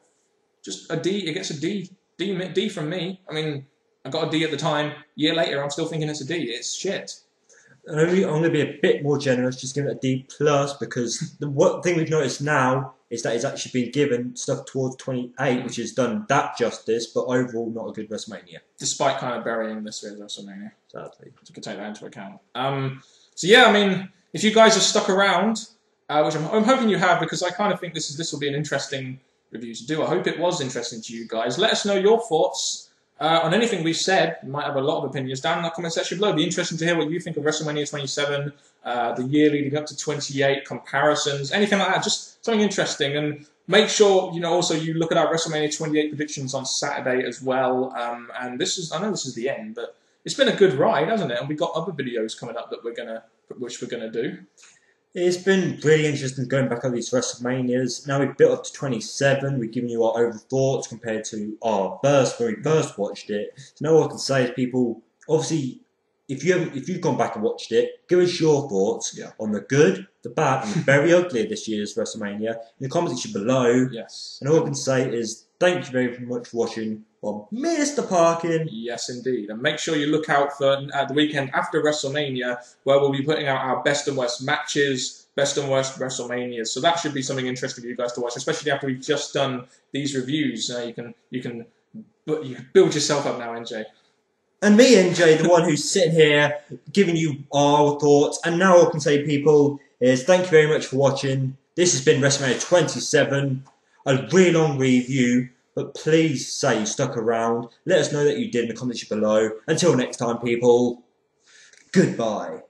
Just a D. It gets a D. D from me. I mean, I got a D at the time. Year later, I'm still thinking it's a D. It's shit. I'm going to be a bit more generous, just give it a D+, because the thing we've noticed now is that it's actually been given stuff towards 28, which has done that justice, but overall not a good WrestleMania. Despite kind of burying this year's WrestleMania. Sadly. So you can take that into account. So yeah, I mean, if you guys have stuck around, which I'm hoping you have, because I kind of think this will be an interesting review to do. I hope it was interesting to you guys. Let us know your thoughts on anything we've said. You might have a lot of opinions down in the comment section below. It'd be interesting to hear what you think of WrestleMania 27, the year leading up to 28, comparisons, anything like that. Just something interesting. And make sure, also you look at our WrestleMania 28 predictions on Saturday as well. And I know this is the end, but it's been a good ride, hasn't it? And we've got other videos coming up that which we're gonna do. It's been really interesting going back over these WrestleManias. Now we've built up to 27. We've given you our overall thoughts compared to our when we first watched it. So now all I can say is, people, obviously, if you've gone back and watched it, give us your thoughts on the good, the bad, and the very ugly of this year's WrestleMania in the comments section below. Yes. And all I can say is thank you very much for watching. Well, Mr. Parkin. Yes, indeed. And make sure you look out for the weekend after WrestleMania, where we'll be putting out our best and worst matches, best and worst WrestleManias. So that should be something interesting for you guys to watch, especially after we've just done these reviews. You can build yourself up now, NJ. And me, NJ, the one who's sitting here giving you our thoughts. And now all I can say, people, is thank you very much for watching. This has been WrestleMania 27, a really long review. But please say you stuck around. Let us know that you did in the comments below. Until next time, people, goodbye.